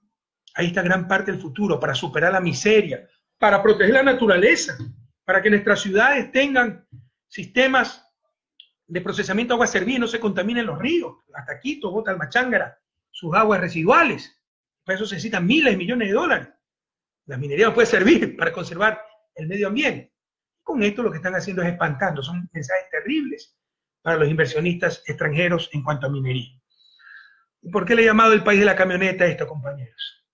S1: Ahí está gran parte del futuro, para superar la miseria, para proteger la naturaleza, para que nuestras ciudades tengan sistemas de procesamiento de agua servida y no se contaminen los ríos. Hasta Quito, Bota, Almachángara, sus aguas residuales. Para eso se necesitan miles de millones de dólares. La minería nos puede servir para conservar el medio ambiente. Con esto lo que están haciendo es espantando. Son mensajes terribles para los inversionistas extranjeros en cuanto a minería. ¿Y por qué le he llamado el país de la camioneta a esto, compañeros?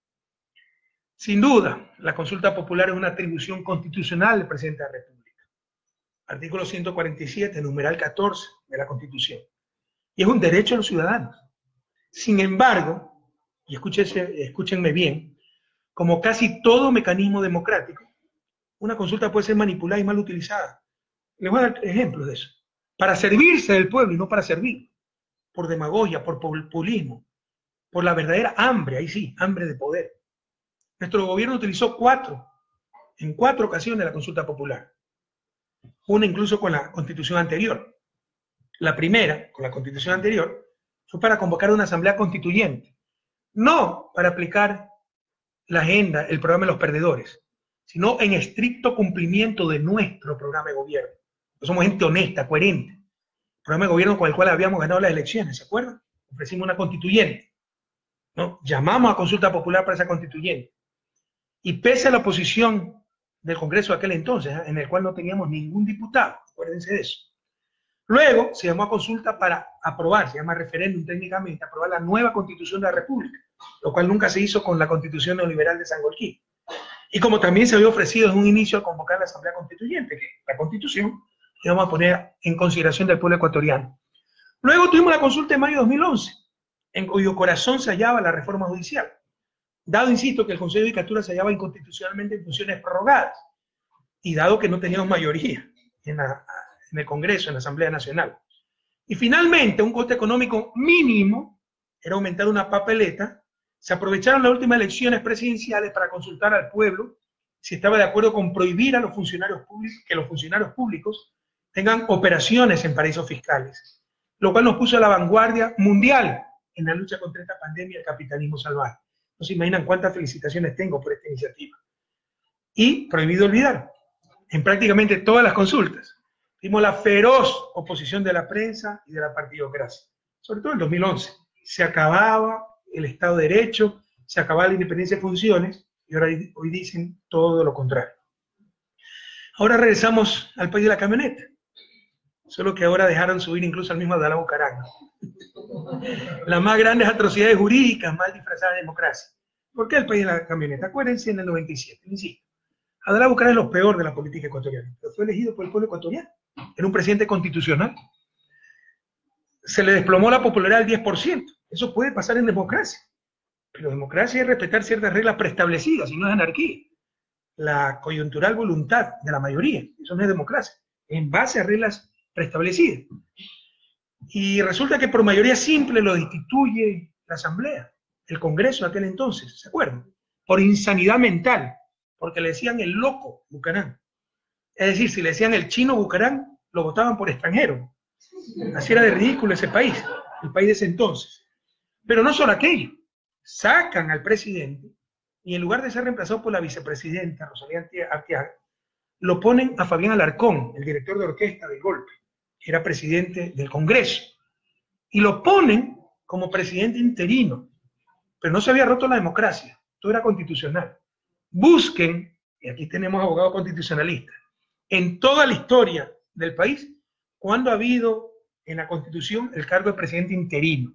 S1: Sin duda, la consulta popular es una atribución constitucional del presidente de la República. Artículo 147, numeral 14 de la Constitución. Y es un derecho de los ciudadanos. Sin embargo, y escúchenme bien, como casi todo mecanismo democrático, una consulta puede ser manipulada y mal utilizada. Les voy a dar ejemplos de eso. Para servirse del pueblo y no para servir. Por demagogia, por populismo, por la verdadera hambre, ahí sí, hambre de poder. Nuestro gobierno utilizó en cuatro ocasiones la consulta popular. Una incluso con la constitución anterior. La primera, con la constitución anterior, fue para convocar una asamblea constituyente. No para aplicar la agenda, el programa de los perdedores, sino en estricto cumplimiento de nuestro programa de gobierno. Somos gente honesta, coherente. El programa de gobierno con el cual habíamos ganado las elecciones, ¿se acuerdan? Ofrecimos una constituyente, ¿no? Llamamos a consulta popular para esa constituyente. Y pese a la oposición del Congreso de aquel entonces, en el cual no teníamos ningún diputado, acuérdense de eso. Luego se llamó a consulta para aprobar, se llama referéndum técnicamente, aprobar la nueva Constitución de la República, lo cual nunca se hizo con la Constitución neoliberal de Sangolquí. Y como también se había ofrecido desde un inicio a convocar la Asamblea Constituyente, que la Constitución que vamos a poner en consideración del pueblo ecuatoriano. Luego tuvimos la consulta en mayo de 2011, en cuyo corazón se hallaba la reforma judicial. Dado, insisto, que el Consejo de Judicatura se hallaba inconstitucionalmente en funciones prorrogadas, y dado que no teníamos mayoría en el Congreso, en la Asamblea Nacional. Y finalmente, un coste económico mínimo era aumentar una papeleta. Se aprovecharon las últimas elecciones presidenciales para consultar al pueblo si estaba de acuerdo con prohibir a los funcionarios públicos, que los funcionarios públicos tengan operaciones en paraísos fiscales, lo cual nos puso a la vanguardia mundial en la lucha contra esta pandemia del capitalismo salvaje. No se imaginan cuántas felicitaciones tengo por esta iniciativa. Y prohibido olvidar, en prácticamente todas las consultas, vimos la feroz oposición de la prensa y de la partidocracia, sobre todo en 2011. Se acababa el Estado de Derecho, se acababa la independencia de funciones, y ahora hoy dicen todo lo contrario. Ahora regresamos al país de la camioneta, solo que ahora dejaron subir incluso al mismo Abdalá Bucaram. Las más grandes atrocidades jurídicas, mal disfrazadas de democracia. ¿Por qué el país de la camioneta? Acuérdense en el 97, insisto. Abdalá Bucaram es lo peor de la política ecuatoriana, pero fue elegido por el pueblo ecuatoriano. Era un presidente constitucional. Se le desplomó la popularidad al 10%. Eso puede pasar en democracia. Pero democracia es respetar ciertas reglas preestablecidas, y no es anarquía. La coyuntural voluntad de la mayoría, eso no es democracia, en base a reglas preestablecidas. Y resulta que por mayoría simple lo destituye la Asamblea, el Congreso de aquel entonces, ¿se acuerdan? Por insanidad mental, porque le decían el loco Bucaram. Es decir, si le decían el chino Bucaram, lo votaban por extranjero. Así era de ridículo ese país, el país de ese entonces. Pero no solo aquello, sacan al presidente y en lugar de ser reemplazado por la vicepresidenta Rosalía Arteaga, lo ponen a Fabián Alarcón, el director de orquesta del golpe, que era presidente del Congreso, y lo ponen como presidente interino, pero no se había roto la democracia, todo era constitucional. Busquen, y aquí tenemos abogados constitucionalistas, en toda la historia del país, cuando ha habido en la Constitución el cargo de presidente interino.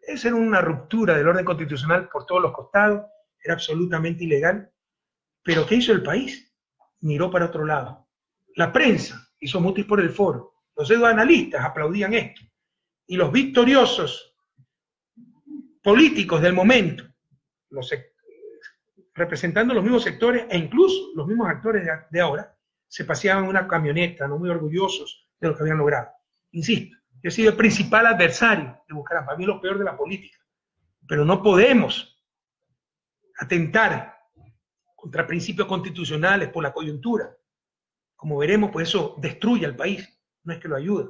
S1: Esa era una ruptura del orden constitucional por todos los costados, era absolutamente ilegal. Pero ¿qué hizo el país? Miró para otro lado. La prensa hizo mutis por el foro, los analistas aplaudían esto, y los victoriosos políticos del momento, representando los mismos sectores e incluso los mismos actores de ahora, se paseaban en una camioneta, no muy orgullosos de lo que habían logrado. Insisto, yo he sido el principal adversario de Bucaram, para mí es lo peor de la política, pero no podemos atentar contra principios constitucionales por la coyuntura. Como veremos, pues eso destruye al país, no es que lo ayude.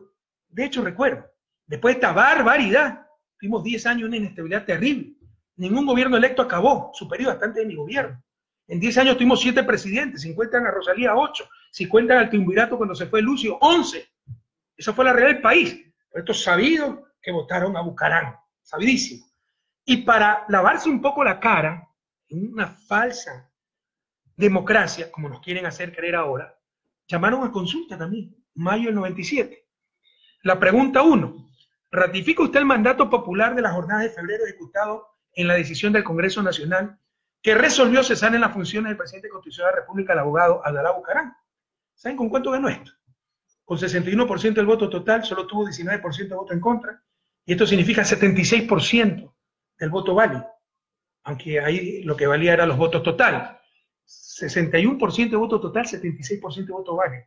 S1: De hecho, recuerdo, después de esta barbaridad, tuvimos 10 años de una inestabilidad terrible. Ningún gobierno electo acabó, su periodo bastante de mi gobierno. En 10 años tuvimos 7 presidentes, 50 cuentan a Rosalía 8, si cuentan al triunvirato cuando se fue Lucio 11. Esa fue la realidad del país. Por esto es sabido que votaron a Bucaram, sabidísimo. Y para lavarse un poco la cara, en una falsa democracia, como nos quieren hacer creer ahora, llamaron a consulta también, mayo del 97. La pregunta 1, ¿ratifica usted el mandato popular de la jornada de febrero ejecutado en la decisión del Congreso Nacional que resolvió cesar en las funciones del presidente constitucional de la República, el abogado Abdalá Bucaram? ¿Saben con cuánto ganó esto? Con 61% del voto total, solo tuvo 19% de voto en contra, y esto significa 76% del voto válido, aunque ahí lo que valía eran los votos totales. 61% de voto total, 76% de voto válido.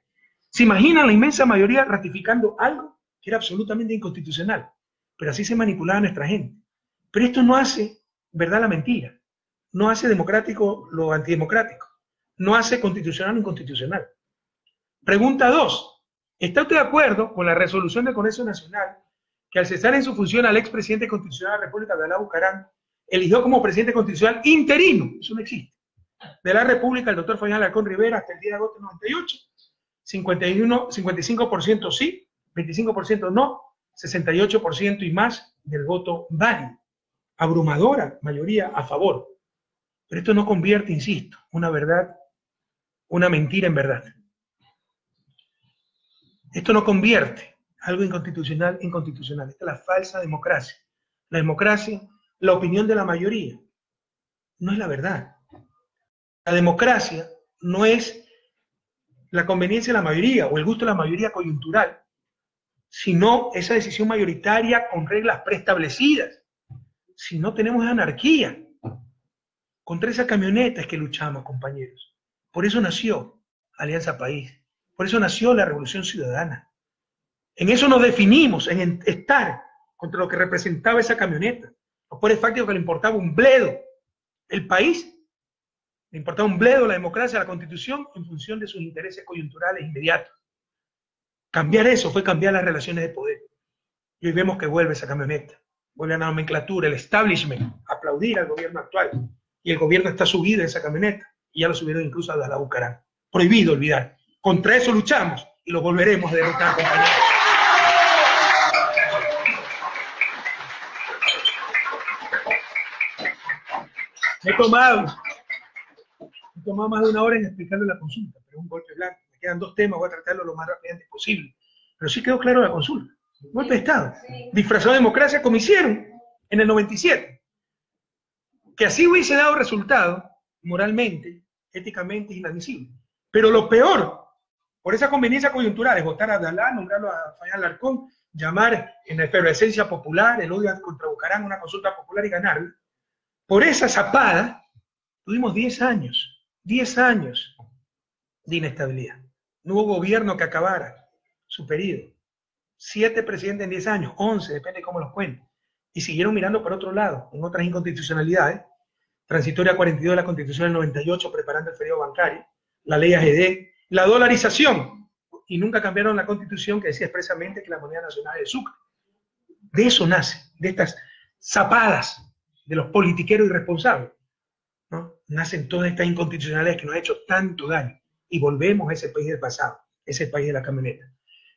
S1: ¿Se imaginan la inmensa mayoría ratificando algo que era absolutamente inconstitucional? Pero así se manipulaba a nuestra gente. Pero esto no hace verdad la mentira, no hace democrático lo antidemocrático, no hace constitucional lo inconstitucional. Pregunta 2. ¿Está usted de acuerdo con la resolución del Congreso Nacional que al cesar en su función al expresidente constitucional de la República, Abdalá Bucaram, eligió como presidente constitucional interino, eso no existe, de la República el doctor Fabián Alarcón Rivera hasta el día de agosto del 98? 55% sí, 25% no, 68% y más del voto válido. Abrumadora mayoría a favor. Pero esto no convierte, insisto, una verdad, una mentira en verdad. Esto no convierte algo inconstitucional en constitucional. Esta es la falsa democracia. La democracia, la opinión de la mayoría, no es la verdad. La democracia no es la conveniencia de la mayoría o el gusto de la mayoría coyuntural, sino esa decisión mayoritaria con reglas preestablecidas. Si no, tenemos anarquía. Contra esa camioneta es que luchamos, compañeros. Por eso nació Alianza País. Por eso nació la Revolución Ciudadana. En eso nos definimos, en estar contra lo que representaba esa camioneta. No por el facto que le importaba un bledo el país, le importaba un bledo la democracia, la Constitución, en función de sus intereses coyunturales inmediatos. Cambiar eso fue cambiar las relaciones de poder. Y hoy vemos que vuelve esa camioneta, vuelve a la nomenclatura, el establishment, aplaudir al gobierno actual. Y el gobierno está subido en esa camioneta, y ya lo subieron incluso a la Bucaram. Prohibido olvidar. Contra eso luchamos y lo volveremos a derrotar, compañeros. Me he tomado más de una hora en explicarle la consulta, pero es un golpe blanco. Me quedan 2 temas, voy a tratarlo lo más rápidamente posible. Pero sí quedó claro la consulta. Golpe de Estado. Disfrazado de democracia como hicieron en el 97. Que así hubiese dado resultado, moralmente, éticamente, es inadmisible. Pero lo peor, por esa conveniencia coyuntural, es votar a Abdalá, nombrarlo a Fabián Alarcón, llamar en la efervescencia popular, el odio contra Bucaram, una consulta popular y ganarla. Por esa zapada, tuvimos 10 años de inestabilidad. No hubo gobierno que acabara su periodo. 7 presidentes en 10 años, 11, depende de cómo los cuenten. Y siguieron mirando por otro lado, en otras inconstitucionalidades. Transitoria 42 de la Constitución del 98, preparando el feriado bancario, la ley AGD, la dolarización, y nunca cambiaron la Constitución que decía expresamente que la moneda nacional es el Sucre. De eso nace, de estas zapadas de los politiqueros irresponsables, ¿no? Nacen todas estas inconstitucionalidades que nos han hecho tanto daño. y volvemos a ese país del pasado, ese país de la camioneta.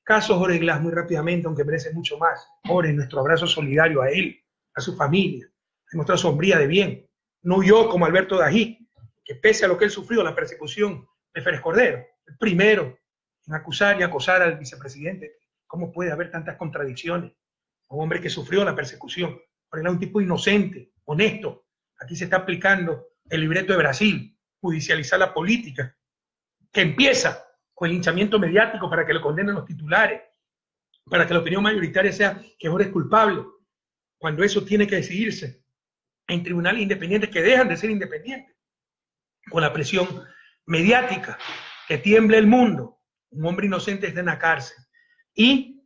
S1: Caso Jorge Glass, muy rápidamente, aunque merece mucho más. Jorge, nuestro abrazo solidario a él, a su familia, a nuestra sombría de bien. No yo como Alberto Dají, que pese a lo que él sufrió, la persecución de Férez Cordero, el primero en acusar y acosar al vicepresidente. ¿Cómo puede haber tantas contradicciones? Un hombre que sufrió la persecución. Jorge, un tipo inocente, honesto. Aquí se está aplicando el libreto de Brasil, judicializar la política, que empieza con el linchamiento mediático para que lo condenen los titulares, para que la opinión mayoritaria sea que Jorge es culpable, cuando eso tiene que decidirse en tribunales independientes que dejan de ser independientes, con la presión mediática, que tiemble el mundo. Un hombre inocente está en la cárcel y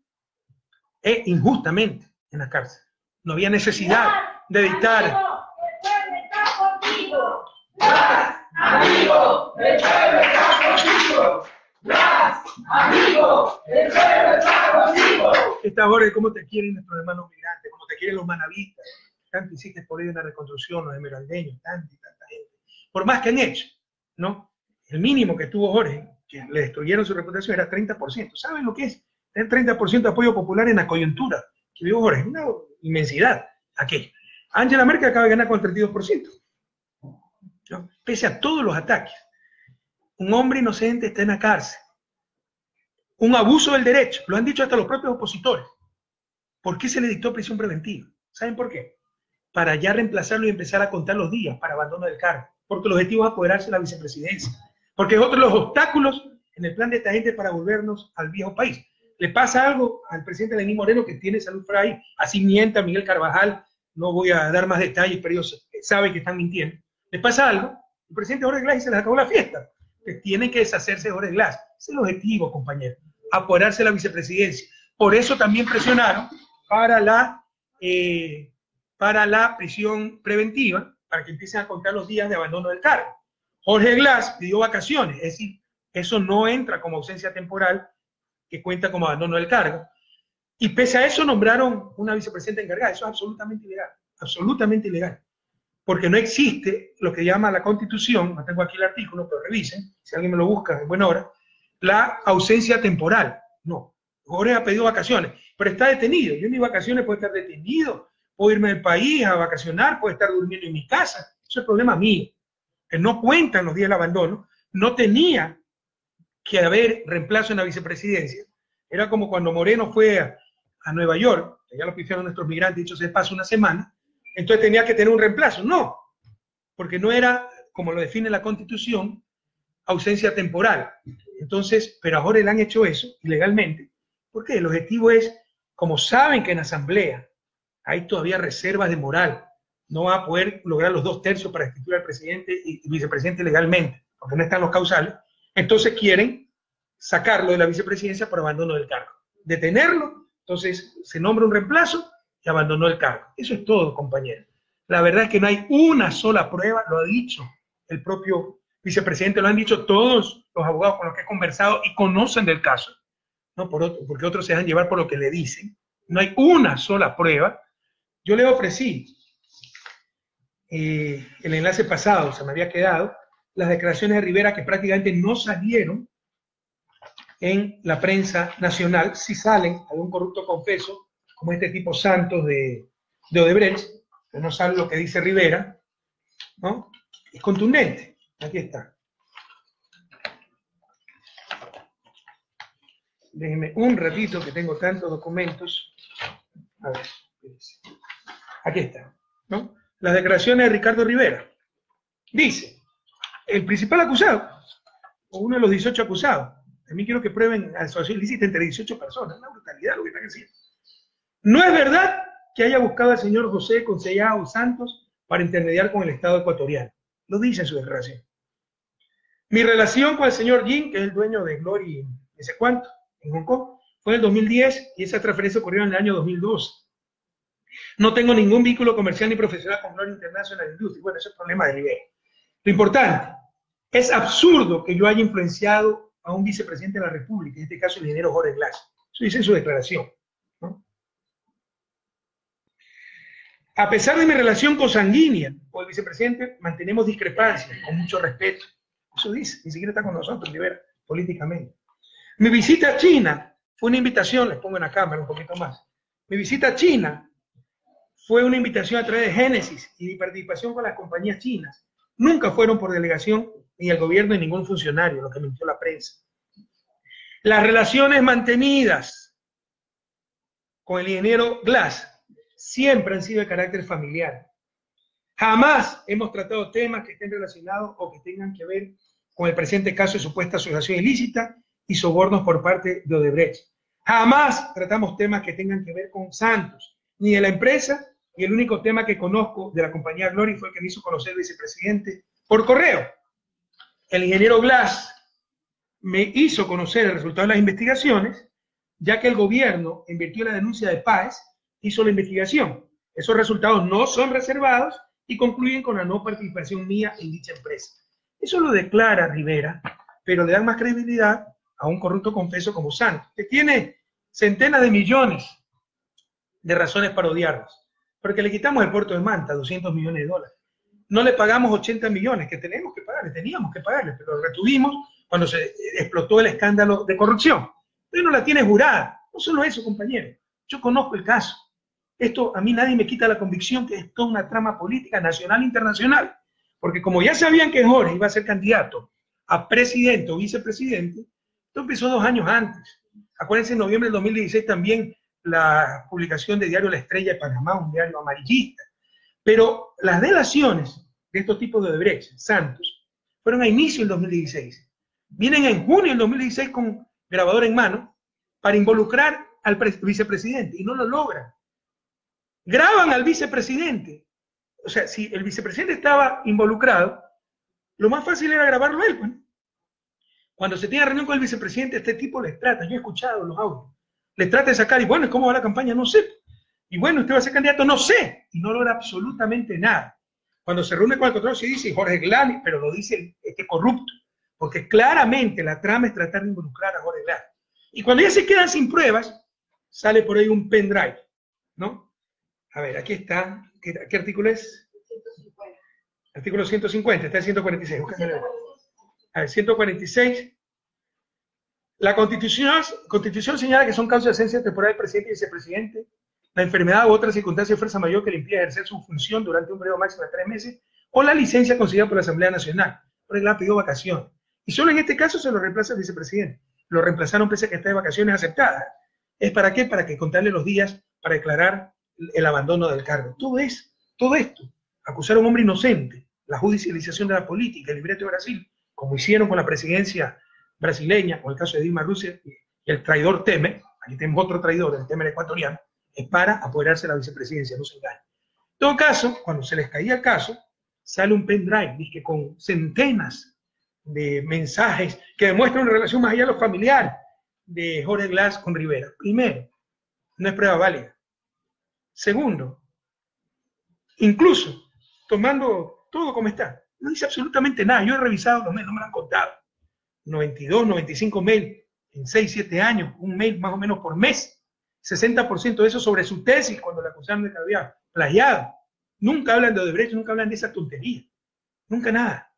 S1: injustamente en la cárcel. No había necesidad de dictar.
S2: Amigo, el pueblo está contigo. Amigo, el pueblo está contigo.
S1: Esta hora, ¿cómo te quieren nuestros hermanos migrantes? ¿Cómo te quieren los manavistas? Tanto hiciste por ello en la reconstrucción, los esmeraldeños, tanta y tanta gente. Por más que han hecho, ¿no? El mínimo que tuvo Jorge, que le destruyeron su reputación, era 30%. ¿Saben lo que es tener 30% de apoyo popular en la coyuntura que vivió Jorge? Una inmensidad aquello. Angela Merkel acaba de ganar con 32%. ¿No? Pese a todos los ataques. Un hombre inocente está en la cárcel. Un abuso del derecho. Lo han dicho hasta los propios opositores. ¿Por qué se le dictó prisión preventiva? ¿Saben por qué? Para ya reemplazarlo y empezar a contar los días para abandono del cargo. Porque el objetivo es apoderarse de la vicepresidencia. Porque es otro de los obstáculos en el plan de esta gente para volvernos al viejo país. Le pasa algo al presidente Lenín Moreno, que tiene salud por ahí. Así mienta Miguel Carvajal. No voy a dar más detalles, pero ellos saben que están mintiendo. Le pasa algo, el presidente Jorge Glass y se les acabó la fiesta. Que tienen que deshacerse de Jorge Glass. Ese es el objetivo, compañero. Apoderarse de la vicepresidencia. Por eso también presionaron para la prisión preventiva, para que empiecen a contar los días de abandono del cargo. Jorge Glass pidió vacaciones, es decir, eso no entra como ausencia temporal, que cuenta como abandono del cargo. Y pese a eso nombraron una vicepresidenta encargada. Eso es absolutamente ilegal. Porque no existe lo que llama la Constitución, no tengo aquí el artículo, pero revisen, si alguien me lo busca en buena hora, la ausencia temporal. No, Jorge ha pedido vacaciones, pero está detenido. Yo en mis vacaciones puedo estar detenido, puedo irme del país a vacacionar, puedo estar durmiendo en mi casa. Eso es problema mío. Que no cuentan los días del abandono, no tenía que haber reemplazo en la vicepresidencia. Era como cuando Moreno fue a Nueva York, que ya lo pifiaron nuestros migrantes, dicho se pasa una semana, entonces tenía que tener un reemplazo. No, porque no era, como lo define la Constitución, ausencia temporal. Entonces, pero a Jorge le han hecho eso ilegalmente, porque el objetivo es, como saben que en asamblea hay todavía reservas de moral, no va a poder lograr los 2/3 para destituir al presidente y vicepresidente legalmente, porque no están los causales, entonces quieren sacarlo de la vicepresidencia por abandono del cargo. Detenerlo, entonces se nombra un reemplazo y abandonó el cargo. Eso es todo, compañero. La verdad es que no hay una sola prueba, lo ha dicho el propio vicepresidente, lo han dicho todos los abogados con los que he conversado y conocen del caso, ¿no? Porque otros se dejan llevar por lo que le dicen. No hay una sola prueba. Yo le ofrecí el enlace pasado, se me había quedado, las declaraciones de Rivera que prácticamente no salieron en la prensa nacional, sí salen algún corrupto confeso, como este tipo Santos de Odebrecht, pero no sale lo que dice Rivera, ¿no? Es contundente. Aquí está. Déjenme un ratito que tengo tantos documentos. A ver, aquí está, ¿no? Las declaraciones de Ricardo Rivera. Dice, el principal acusado, o uno de los 18 acusados, también quiero que prueben asociación ilícita entre 18 personas, una brutalidad lo que están haciendo. No es verdad que haya buscado al señor José Concellao Santos para intermediar con el Estado ecuatoriano. Lo dice en su declaración. Mi relación con el señor Jin, que es el dueño de Glory, no sé cuánto, en Hong Kong, fue en el 2010 y esa transferencia ocurrió en el año 2012. No tengo ningún vínculo comercial ni profesional con Glory International Industries. Bueno, ese es el problema de Rivera. Lo importante, es absurdo que yo haya influenciado a un vicepresidente de la República, en este caso el ingeniero Jorge Glass. Eso dice en su declaración, ¿no? A pesar de mi relación consanguínea con el vicepresidente, mantenemos discrepancias con mucho respeto. Eso dice, ni siquiera está con nosotros, Rivera, políticamente. Mi visita a China fue una invitación, les pongo en la cámara un poquito más. Mi visita a China fue una invitación a través de Génesis y mi participación con las compañías chinas. Nunca fueron por delegación ni el gobierno ni ningún funcionario, lo que mintió la prensa. Las relaciones mantenidas con el ingeniero Glass siempre han sido de carácter familiar. Jamás hemos tratado temas que estén relacionados o que tengan que ver con el presente caso de supuesta asociación ilícita y sobornos por parte de Odebrecht. Jamás tratamos temas que tengan que ver con Santos, ni de la empresa, y el único tema que conozco de la compañía Glory fue el que me hizo conocer el vicepresidente por correo. El ingeniero Glass me hizo conocer el resultado de las investigaciones, ya que el gobierno invirtió la denuncia de Páez, hizo la investigación. Esos resultados no son reservados y concluyen con la no participación mía en dicha empresa. Eso lo declara Rivera, pero le dan más credibilidad a un corrupto confeso como Santos, que tiene centenas de millones de razones para odiarnos. Porque le quitamos el puerto de Manta, 200 millones de dólares. No le pagamos 80 millones que tenemos que pagarle, teníamos que pagarle, pero lo retuvimos cuando se explotó el escándalo de corrupción. Usted no la tiene jurada. No solo eso, compañero. Yo conozco el caso. Esto a mí nadie me quita la convicción que es toda una trama política nacional e internacional. Porque como ya sabían que Jorge iba a ser candidato a presidente o vicepresidente, esto empezó 2 años antes. Acuérdense, en noviembre del 2016 también la publicación de diario La Estrella de Panamá, un diario amarillista. Pero las delaciones de estos tipos de Odebrecht, Santos, fueron a inicio del 2016. Vienen en junio del 2016 con grabador en mano para involucrar al vicepresidente y no lo logran. Graban al vicepresidente. O sea, si el vicepresidente estaba involucrado, lo más fácil era grabarlo él. Pues. Cuando se tiene reunión con el vicepresidente, este tipo les trata, yo he escuchado los audios, les trata de sacar, y bueno, ¿cómo va la campaña? No sé. Y bueno, ¿usted va a ser candidato? No sé. Y no logra absolutamente nada. Cuando se reúne con el control, se dice Jorge Glass, pero lo dice este corrupto, porque claramente la trama es tratar de involucrar a Jorge Glass. Y cuando ya se quedan sin pruebas, sale por ahí un pendrive, ¿no? A ver, aquí está. ¿Qué artículo es? 150. Artículo 150, está el 146. A ver, 146. La Constitución señala que son causas de ausencia temporal del presidente y vicepresidente, la enfermedad u otra circunstancia de fuerza mayor que le impida ejercer su función durante un periodo máximo de 3 meses, o la licencia concedida por la Asamblea Nacional. Jorge Glass pidió vacaciones. Y solo en este caso se lo reemplaza el vicepresidente. Lo reemplazaron pese a que está de vacaciones aceptadas. ¿Es para qué? Para que contarle los días para declarar el abandono del cargo. Todo esto, acusar a un hombre inocente, la judicialización de la política, el libreto de Brasil, como hicieron con la presidencia brasileña, con el caso de Dilma Rousseff y el traidor Temer, aquí tenemos otro traidor, el Temer ecuatoriano, es para apoderarse de la vicepresidencia, no se engañen. En todo caso, cuando se les caía el caso, sale un pendrive, dice, con centenas de mensajes que demuestran una relación más allá de lo familiar de Jorge Glass con Rivera. Primero, no es prueba válida. Segundo, incluso tomando todo como está, no dice absolutamente nada. Yo he revisado los mails, no me lo han contado. 92, 95 mails en 6, 7 años, un mail más o menos por mes. 60% de eso sobre su tesis cuando la acusaron de que había plagiado. Nunca hablan de Odebrecht, nunca hablan de esa tontería. Nunca nada.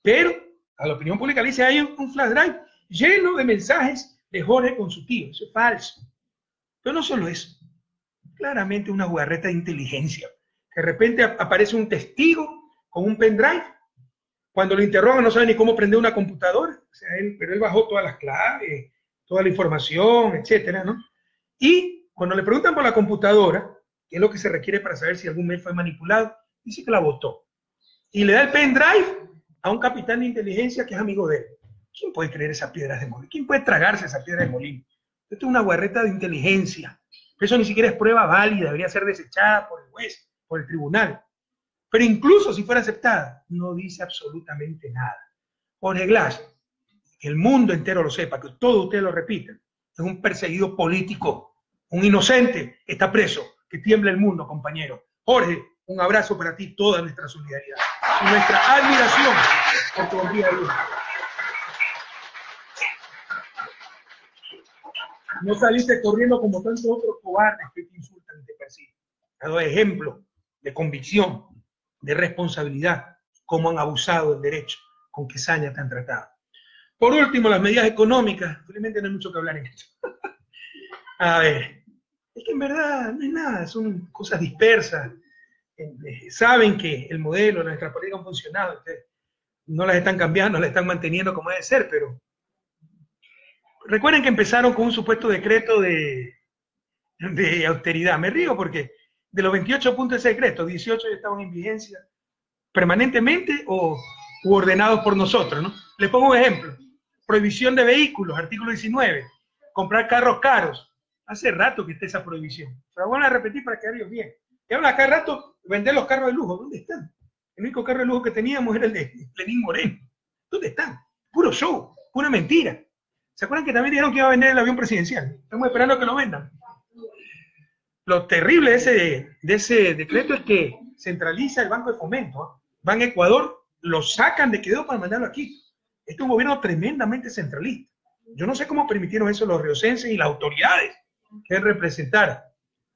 S1: Pero a la opinión pública le dice, hay un flash drive lleno de mensajes de Jorge con su tío. Eso es falso. Pero no solo eso. Claramente una jugarreta de inteligencia. De repente aparece un testigo con un pendrive. Cuando lo interrogan no sabe ni cómo prender una computadora. O sea, pero él bajó todas las claves, toda la información, etcétera, ¿no? Y cuando le preguntan por la computadora, que es lo que se requiere para saber si algún mail fue manipulado, dice que la botó. Y le da el pendrive a un capitán de inteligencia que es amigo de él. ¿Quién puede creer esas piedras de molino? ¿Quién puede tragarse esa piedra de molino? Esto es una guarreta de inteligencia. Eso ni siquiera es prueba válida, debería ser desechada por el juez, por el tribunal. Pero incluso si fuera aceptada, no dice absolutamente nada. Jorge Glass, que el mundo entero lo sepa, que todos ustedes lo repitan, es un perseguido político, un inocente, está preso, que tiembla el mundo, compañero. Jorge, un abrazo para ti, toda nuestra solidaridad y nuestra admiración por tu honestidad. No saliste corriendo como tantos otros cobardes que te insultan y te persiguen. He dado ejemplo de convicción, de responsabilidad, cómo han abusado del derecho, con qué saña te han tratado. Por último, las medidas económicas. Felizmente no hay mucho que hablar en esto. A ver, es que en verdad no es nada, son cosas dispersas. Saben que el modelo, nuestra política han funcionado, entonces no las están cambiando, las están manteniendo como debe ser, pero recuerden que empezaron con un supuesto decreto de austeridad. Me río porque de los 28 puntos de ese decreto, 18 ya estaban en vigencia permanentemente u ordenados por nosotros, ¿no? Les pongo un ejemplo. Prohibición de vehículos, artículo 19. Comprar carros caros. Hace rato que está esa prohibición. Pero bueno, a repetir para quedar bien. Y ahora acá rato vender los carros de lujo. ¿Dónde están? El único carro de lujo que teníamos era el de Lenín Moreno. ¿Dónde están? Puro show, pura mentira. ¿Se acuerdan que también dijeron que iba a vender el avión presidencial? Estamos esperando que lo vendan. Lo terrible de ese decreto es que centraliza el Banco de Fomento, ¿eh? Van a Ecuador, lo sacan de Quevedo para mandarlo aquí. Este es un gobierno tremendamente centralista. Yo no sé cómo permitieron eso los riocenses y las autoridades que representar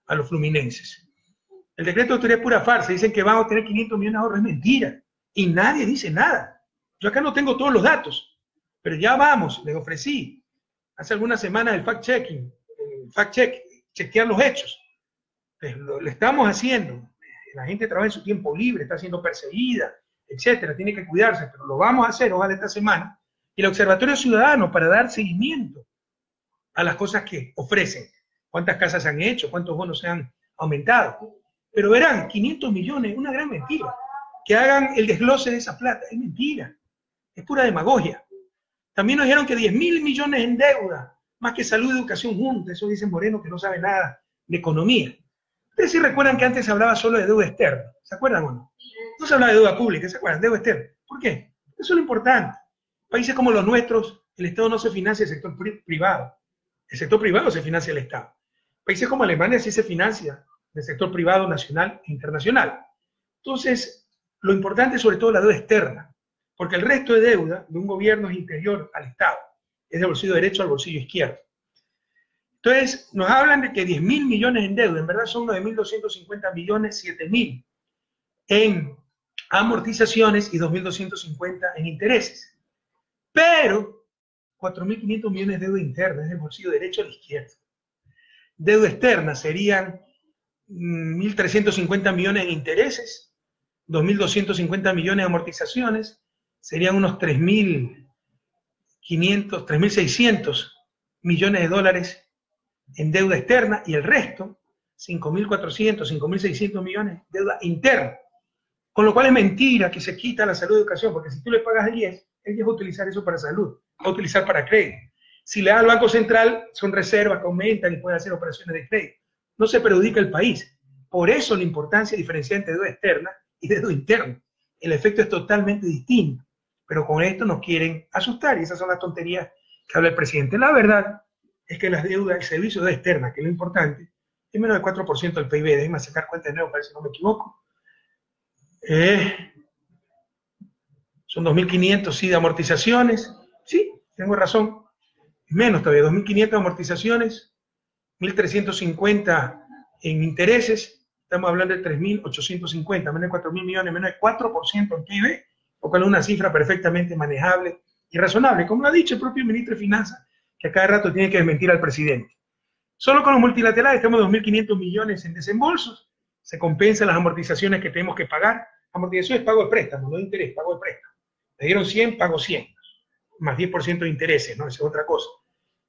S1: a los fluminenses. El decreto de autoridad es pura farsa. Dicen que van a obtener 500 millones de ahorros. Es mentira. Y nadie dice nada. Yo acá no tengo todos los datos, pero ya vamos, les ofrecí hace algunas semanas el fact-checking, chequear los hechos. Lo estamos haciendo. La gente trabaja en su tiempo libre, está siendo perseguida, etcétera, tiene que cuidarse, pero lo vamos a hacer, ojalá esta semana, y el Observatorio Ciudadano para dar seguimiento a las cosas que ofrecen, cuántas casas se han hecho, cuántos bonos se han aumentado. Pero verán, 500 millones, una gran mentira. Que hagan el desglose de esa plata, es mentira, es pura demagogia. También nos dijeron que 10.000 millones en deuda, más que salud y educación juntas, eso dice Moreno que no sabe nada de economía. Ustedes sí recuerdan que antes se hablaba solo de deuda externa, ¿se acuerdan o no? No se hablaba de deuda pública, ¿se acuerdan? Deuda externa. ¿Por qué? Eso es lo importante. Países como los nuestros, el Estado no se financia el sector privado. El sector privado se financia el Estado. Países como Alemania sí se financia del sector privado nacional e internacional. Entonces, lo importante es sobre todo la deuda externa, porque el resto de deuda de un gobierno es inferior al Estado. Es del bolsillo derecho al bolsillo izquierdo. Entonces, nos hablan de que 10.000 millones en deuda, en verdad son 9.250 millones, 7.000 en amortizaciones y 2.250 en intereses. Pero 4.500 millones de deuda interna, es del bolsillo derecho al izquierdo. Deuda externa serían 1.350 millones en intereses, 2.250 millones en amortizaciones, serían unos 3.500, 3.600 millones de dólares en deuda externa y el resto, 5.400, 5.600 millones, deuda interna. Con lo cual es mentira que se quita la salud y educación, porque si tú le pagas el 10 va a utilizar eso para salud, va a utilizar para crédito. Si le da al Banco Central, son reservas que aumentan y pueden hacer operaciones de crédito. No se perjudica el país. Por eso la importancia diferenciar entre deuda externa y deuda interna. El efecto es totalmente distinto. Pero con esto nos quieren asustar y esas son las tonterías que habla el presidente. La verdad es que las deudas, el servicio de deuda externa, que es lo importante, es menos del 4% del PIB. Déjenme sacar cuenta de nuevo, para ver si no me equivoco. Son 2.500, sí, de amortizaciones. Sí, tengo razón. Menos todavía, 2.500 de amortizaciones, 1.350 en intereses. Estamos hablando de 3.850, menos de 4.000 millones, menos de 4% en PIB, lo cual es una cifra perfectamente manejable y razonable, como lo ha dicho el propio ministro de Finanzas, que a cada rato tiene que desmentir al presidente. Solo con los multilaterales tenemos 2.500 millones en desembolsos, se compensan las amortizaciones que tenemos que pagar. Amortización es pago de préstamo, no de interés, pago de préstamo. Me dieron 100, pago 100, más 10% de intereses, ¿no? Esa es otra cosa.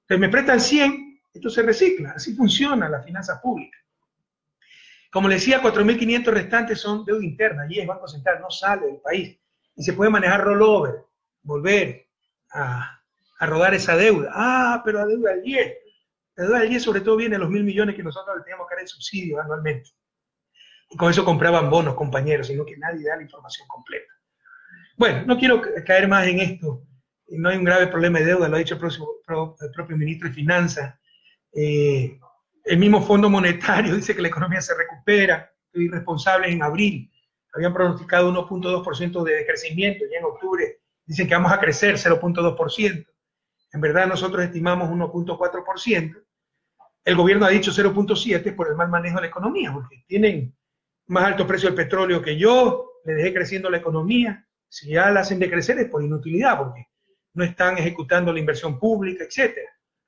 S1: Entonces me prestan 100, esto se recicla, así funciona la finanza pública. Como les decía, 4.500 restantes son deuda interna, y el Banco Central no sale del país, y se puede manejar rollover, volver a rodar esa deuda. Ah, pero la deuda del 10, la deuda del 10 sobre todo viene de los 1.000 millones que nosotros le tenemos que dar en subsidio anualmente. Y con eso compraban bonos, compañeros, sino que nadie da la información completa. Bueno, no quiero caer más en esto. No hay un grave problema de deuda, lo ha dicho el propio ministro de Finanzas. El mismo Fondo Monetario dice que la economía se recupera. Los irresponsables en abril habían pronosticado 1.2% de crecimiento, y en octubre dicen que vamos a crecer 0.2%. En verdad nosotros estimamos 1.4%. El gobierno ha dicho 0.7% por el mal manejo de la economía, porque tienen más alto precio del petróleo que yo, le dejé creciendo la economía, Si ya la hacen decrecer es por inutilidad, porque no están ejecutando la inversión pública, etc.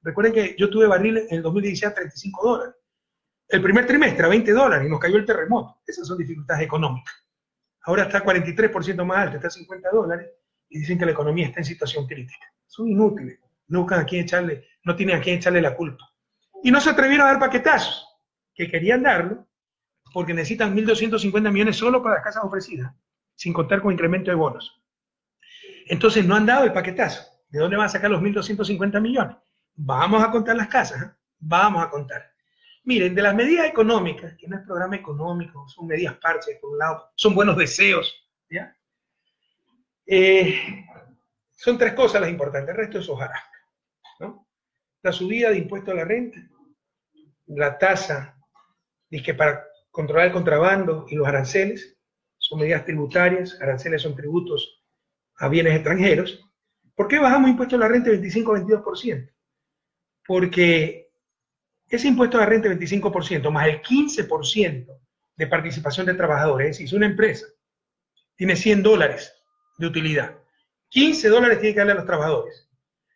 S1: Recuerden que yo tuve barril en el 2016 a $35. El primer trimestre a $20 y nos cayó el terremoto. Esas son dificultades económicas. Ahora está 43% más alto, está a $50 y dicen que la economía está en situación crítica. Son inútiles, no buscan a quién echarle, no tienen a quién echarle la culpa. Y no se atrevieron a dar paquetazos, que querían darlo, porque necesitan 1.250 millones solo para las casas ofrecidas, sin contar con incremento de bonos. Entonces no han dado el paquetazo. ¿De dónde van a sacar los 1.250 millones? Vamos a contar las casas, ¿eh? Vamos a contar. Miren, de las medidas económicas, que no es programa económico, son medidas parches, por un lado, son buenos deseos, ¿ya? Son tres cosas las importantes, el resto es hojarasca, ¿no? La subida de impuesto a la renta, la tasa, que para controlar el contrabando y los aranceles, son medidas tributarias, aranceles son tributos a bienes extranjeros. ¿Por qué bajamos impuesto a la renta de 25 a 22%? Porque ese impuesto a la renta de 25% más el 15% de participación de trabajadores, es decir, si una empresa tiene $100 de utilidad, $15 tiene que darle a los trabajadores,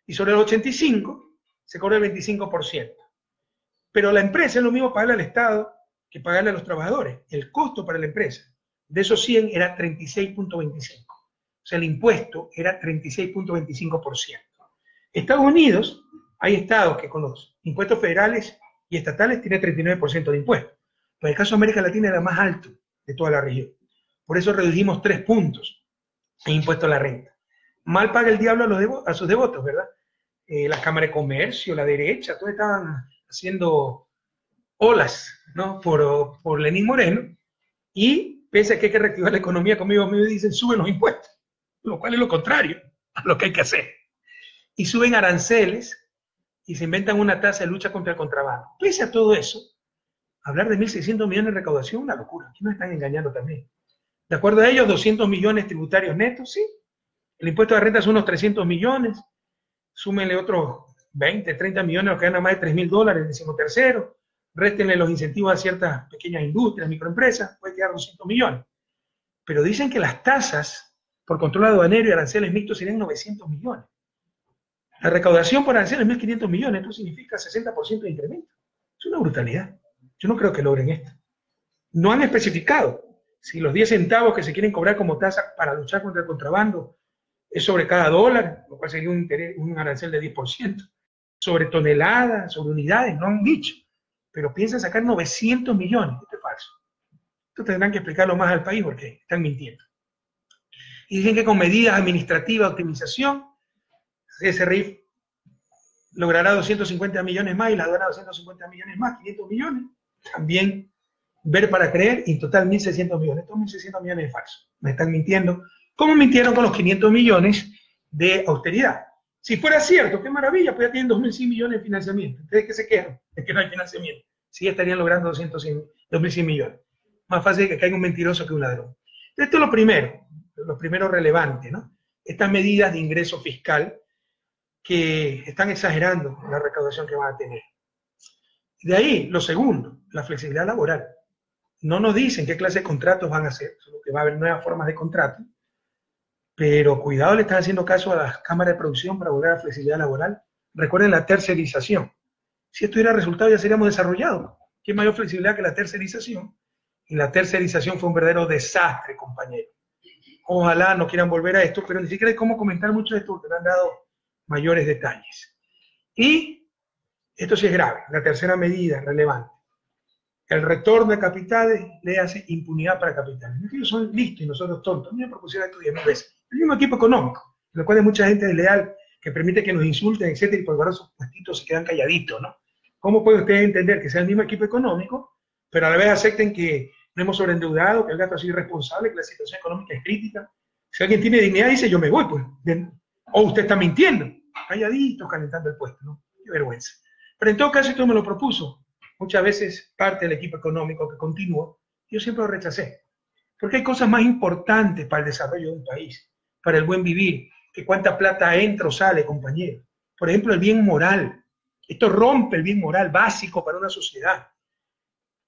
S1: y sobre los 85 se cobra el 25%. Pero la empresa es lo mismo pagarle al Estado que pagarle a los trabajadores. El costo para la empresa de esos 100 era 36.25. O sea, el impuesto era 36.25%. Estados Unidos, hay estados que con los impuestos federales y estatales tiene 39% de impuestos. Pero en el caso de América Latina era más alto de toda la región. Por eso redujimos 3 puntos en impuesto a la renta. Mal paga el diablo a sus devotos, ¿verdad? Las cámaras de comercio, la derecha, todos estaban haciendo olas, ¿no? por Lenín Moreno, y pese a que hay que reactivar la economía, como ellos mismos dicen, suben los impuestos, lo cual es lo contrario a lo que hay que hacer. Y suben aranceles y se inventan una tasa de lucha contra el contrabando. Pese a todo eso, hablar de 1.600 millones de recaudación es una locura. Aquí nos están engañando también. De acuerdo a ellos, 200 millones tributarios netos, sí. El impuesto de renta son unos 300 millones. Súmenle otros 20, 30 millones a los que ganan más de $3.000, el 13º. Réstenle los incentivos a ciertas pequeñas industrias, microempresas, puede quedar 200 millones. Pero dicen que las tasas por control aduanero y aranceles mixtos serían 900 millones. La recaudación por aranceles es 1.500 millones, esto significa 60% de incremento. Es una brutalidad. Yo no creo que logren esto. No han especificado si los 10 centavos que se quieren cobrar como tasa para luchar contra el contrabando es sobre cada dólar, lo cual sería un arancel de 10%, sobre toneladas, sobre unidades, no han dicho. Pero piensan sacar 900 millones. Esto es falso. Esto tendrán que explicarlo más al país porque están mintiendo. Y dicen que con medidas administrativas de optimización, ese RIF logrará 250 millones más y la aduana 250 millones más, 500 millones. También ver para creer, y en total 1.600 millones. Estos 1.600 millones es falso. Me están mintiendo. ¿Cómo mintieron con los 500 millones de austeridad? Si fuera cierto, qué maravilla, pues ya tienen 2.100 millones de financiamiento. ¿Ustedes qué se quejan? Es que no hay financiamiento. Sí estarían logrando 2.100 millones. Más fácil que caiga un mentiroso que un ladrón. Esto es lo primero relevante, ¿no? Estas medidas de ingreso fiscal que están exagerando la recaudación que van a tener. De ahí, lo segundo, la flexibilidad laboral. No nos dicen qué clase de contratos van a hacer, solo que va a haber nuevas formas de contrato, pero cuidado, le están haciendo caso a las cámaras de producción para volver a la flexibilidad laboral. Recuerden la tercerización. Si esto hubiera resultado, ya seríamos desarrollados. ¿Qué mayor flexibilidad que la tercerización? Y la tercerización fue un verdadero desastre, compañeros. Ojalá no quieran volver a esto, pero ni siquiera hay cómo comentar mucho de esto, porque me han dado mayores detalles. Y esto sí es grave, la tercera medida relevante. El retorno de capitales le hace impunidad para capitales. No es que ellos son listos y nosotros tontos. A mí me propusieron esto 10.000 veces. El mismo equipo económico, en el cual hay mucha gente desleal que permite que nos insulten, etcétera, y por guardar sus puestitos se quedan calladitos, ¿no? ¿Cómo puede usted entender que sea el mismo equipo económico, pero a la vez acepten que no hemos sobreendeudado, que el gasto ha sido irresponsable, que la situación económica es crítica? Si alguien tiene dignidad, dice yo me voy, pues. O usted está mintiendo, calladitos, calentando el puesto, ¿no? Qué vergüenza. Pero en todo caso, esto me lo propuso muchas veces parte del equipo económico que continuó, yo siempre lo rechacé. Porque hay cosas más importantes para el desarrollo de un país, para el buen vivir, que cuánta plata entra o sale, compañero. Por ejemplo, el bien moral. Esto rompe el bien moral básico para una sociedad.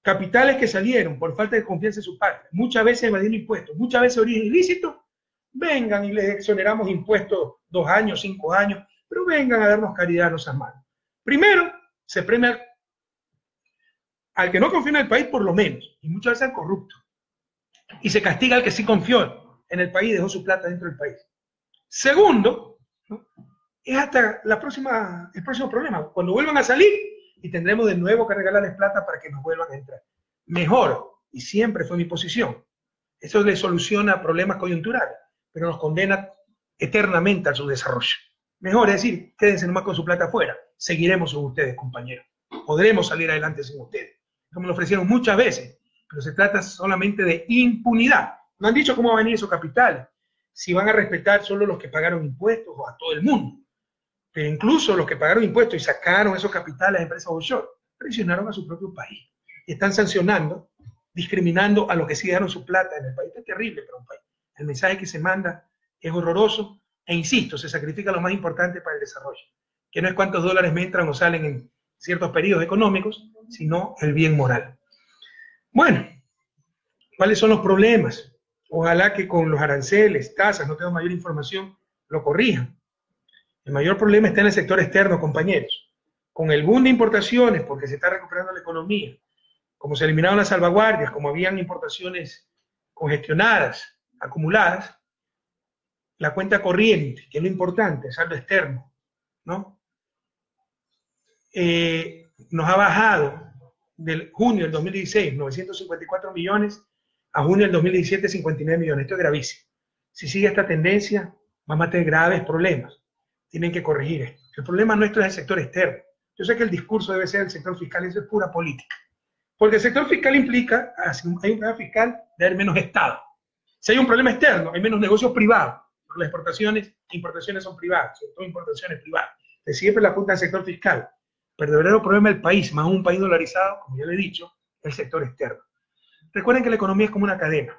S1: Capitales que salieron por falta de confianza en su parte, muchas veces evadiendo impuestos, muchas veces origen ilícito, vengan y les exoneramos impuestos 2 años, 5 años, pero vengan a darnos caridad, no sean malos. Primero, se premia al que no confía en el país por lo menos, y muchas veces al corrupto. Y se castiga al que sí confió en el país y dejó su plata dentro del país. Segundo, ¿no?, es hasta el próximo problema, cuando vuelvan a salir y tendremos de nuevo que regalarles plata para que nos vuelvan a entrar. Mejor, y siempre fue mi posición, eso les soluciona problemas coyunturales, pero nos condena eternamente a su desarrollo. Mejor es decir, quédense nomás con su plata afuera, seguiremos con ustedes, compañeros. Podremos salir adelante sin ustedes, como lo ofrecieron muchas veces, pero se trata solamente de impunidad. No han dicho cómo van a venir esos capitales, si van a respetar solo los que pagaron impuestos o a todo el mundo. Pero incluso los que pagaron impuestos y sacaron esos capitales a empresas offshore, presionaron a su propio país. Y están sancionando, discriminando a los que sí dejaron su plata en el país. Esto es terrible para un país. El mensaje que se manda es horroroso e insisto, se sacrifica lo más importante para el desarrollo, que no es cuántos dólares me entran o salen en ciertos periodos económicos, sino el bien moral. Bueno, ¿cuáles son los problemas? Ojalá que con los aranceles, tasas, no tengo mayor información, lo corrijan. El mayor problema está en el sector externo, compañeros. Con el boom de importaciones, porque se está recuperando la economía, como se eliminaron las salvaguardias, como habían importaciones congestionadas, acumuladas, la cuenta corriente, que es lo importante, el saldo externo, ¿no?, nos ha bajado del junio del 2016, 954 millones, a junio del 2017, 59 millones. Esto es gravísimo. Si sigue esta tendencia, vamos a tener graves problemas. Tienen que corregir esto. El problema nuestro es el sector externo. Yo sé que el discurso debe ser el sector fiscal, eso es pura política. Porque el sector fiscal implica, si hay un problema fiscal, de haber menos Estado. Si hay un problema externo, hay menos negocios privados. Porque las exportaciones e importaciones son privadas, sobre todo importaciones privadas. Entonces, siempre la apunta al sector fiscal. Pero el verdadero problema del país, más un país dolarizado, como ya le he dicho, es el sector externo. Recuerden que la economía es como una cadena.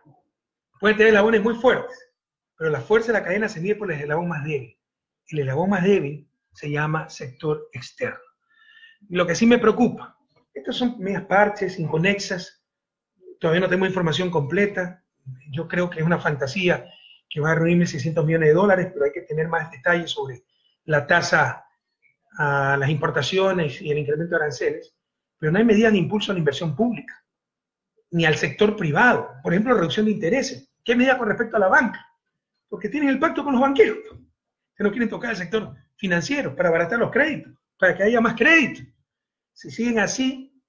S1: Pueden tener eslabones muy fuertes, pero la fuerza de la cadena se mide por el eslabón más débil. El eslabón más débil se llama sector externo. Y lo que sí me preocupa, estas son medias parches, inconexas, todavía no tengo información completa, yo creo que es una fantasía que va a reunir 1.600 millones de dólares, pero hay que tener más detalles sobre la tasa a las importaciones y el incremento de aranceles, pero no hay medidas de impulso a la inversión pública, ni al sector privado. Por ejemplo, reducción de intereses. ¿Qué medida con respecto a la banca? Porque tienen el pacto con los banqueros, que no quieren tocar el sector financiero para abaratar los créditos, para que haya más crédito. Si siguen así,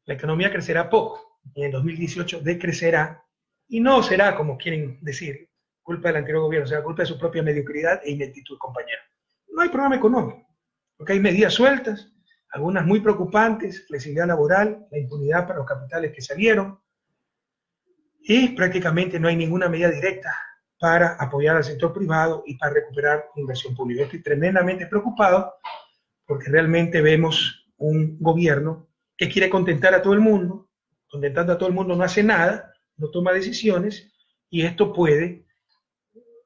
S1: la economía crecerá poco, y en el 2018 decrecerá, y no será, como quieren decir, culpa del anterior gobierno, será culpa de su propia mediocridad e ineptitud, compañeros. No hay programa económico, porque hay medidas sueltas, algunas muy preocupantes, flexibilidad laboral, la impunidad para los capitales que salieron, y prácticamente no hay ninguna medida directa para apoyar al sector privado y para recuperar la inversión pública. Estoy tremendamente preocupado porque realmente vemos un gobierno que quiere contentar a todo el mundo, contentando a todo el mundo no hace nada, no toma decisiones, y esto puede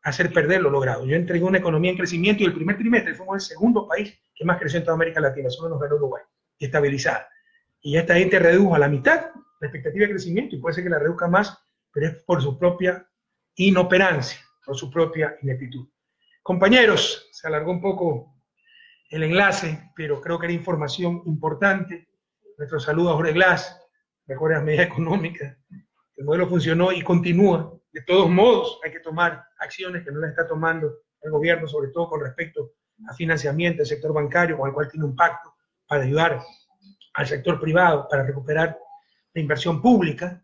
S1: hacer perder lo logrado. Yo entregué una economía en crecimiento y el primer trimestre fuimos el segundo país que más creció en toda América Latina, solo nos ganó Uruguay, y estabilizada. Y esta gente redujo a la mitad la expectativa de crecimiento, y puede ser que la reduzca más, pero es por su propia inoperancia, por su propia ineptitud. Compañeros, se alargó un poco el enlace, pero creo que era información importante. Nuestro saludo a Jorge Glass, mejores medidas económicas. El modelo funcionó y continúa. De todos modos, hay que tomar acciones que no las está tomando el gobierno, sobre todo con respecto a financiamiento del sector bancario, con el cual tiene un pacto para ayudar al sector privado, para recuperar la inversión pública,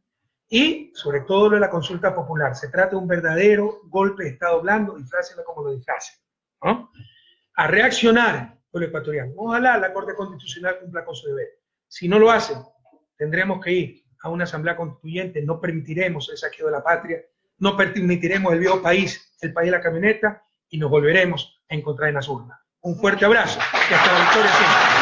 S1: y sobre todo lo de la consulta popular. Se trata de un verdadero golpe de Estado blando, disfrácenlo como lo disfracen, ¿no? A reaccionar por el ecuatoriano. Ojalá la Corte Constitucional cumpla con su deber. Si no lo hace, tendremos que ir a una asamblea constituyente, no permitiremos el saqueo de la patria, no permitiremos el viejo país, el país de la camioneta, y nos volveremos a encontrar en las urnas. Un fuerte abrazo y hasta la victoria siempre.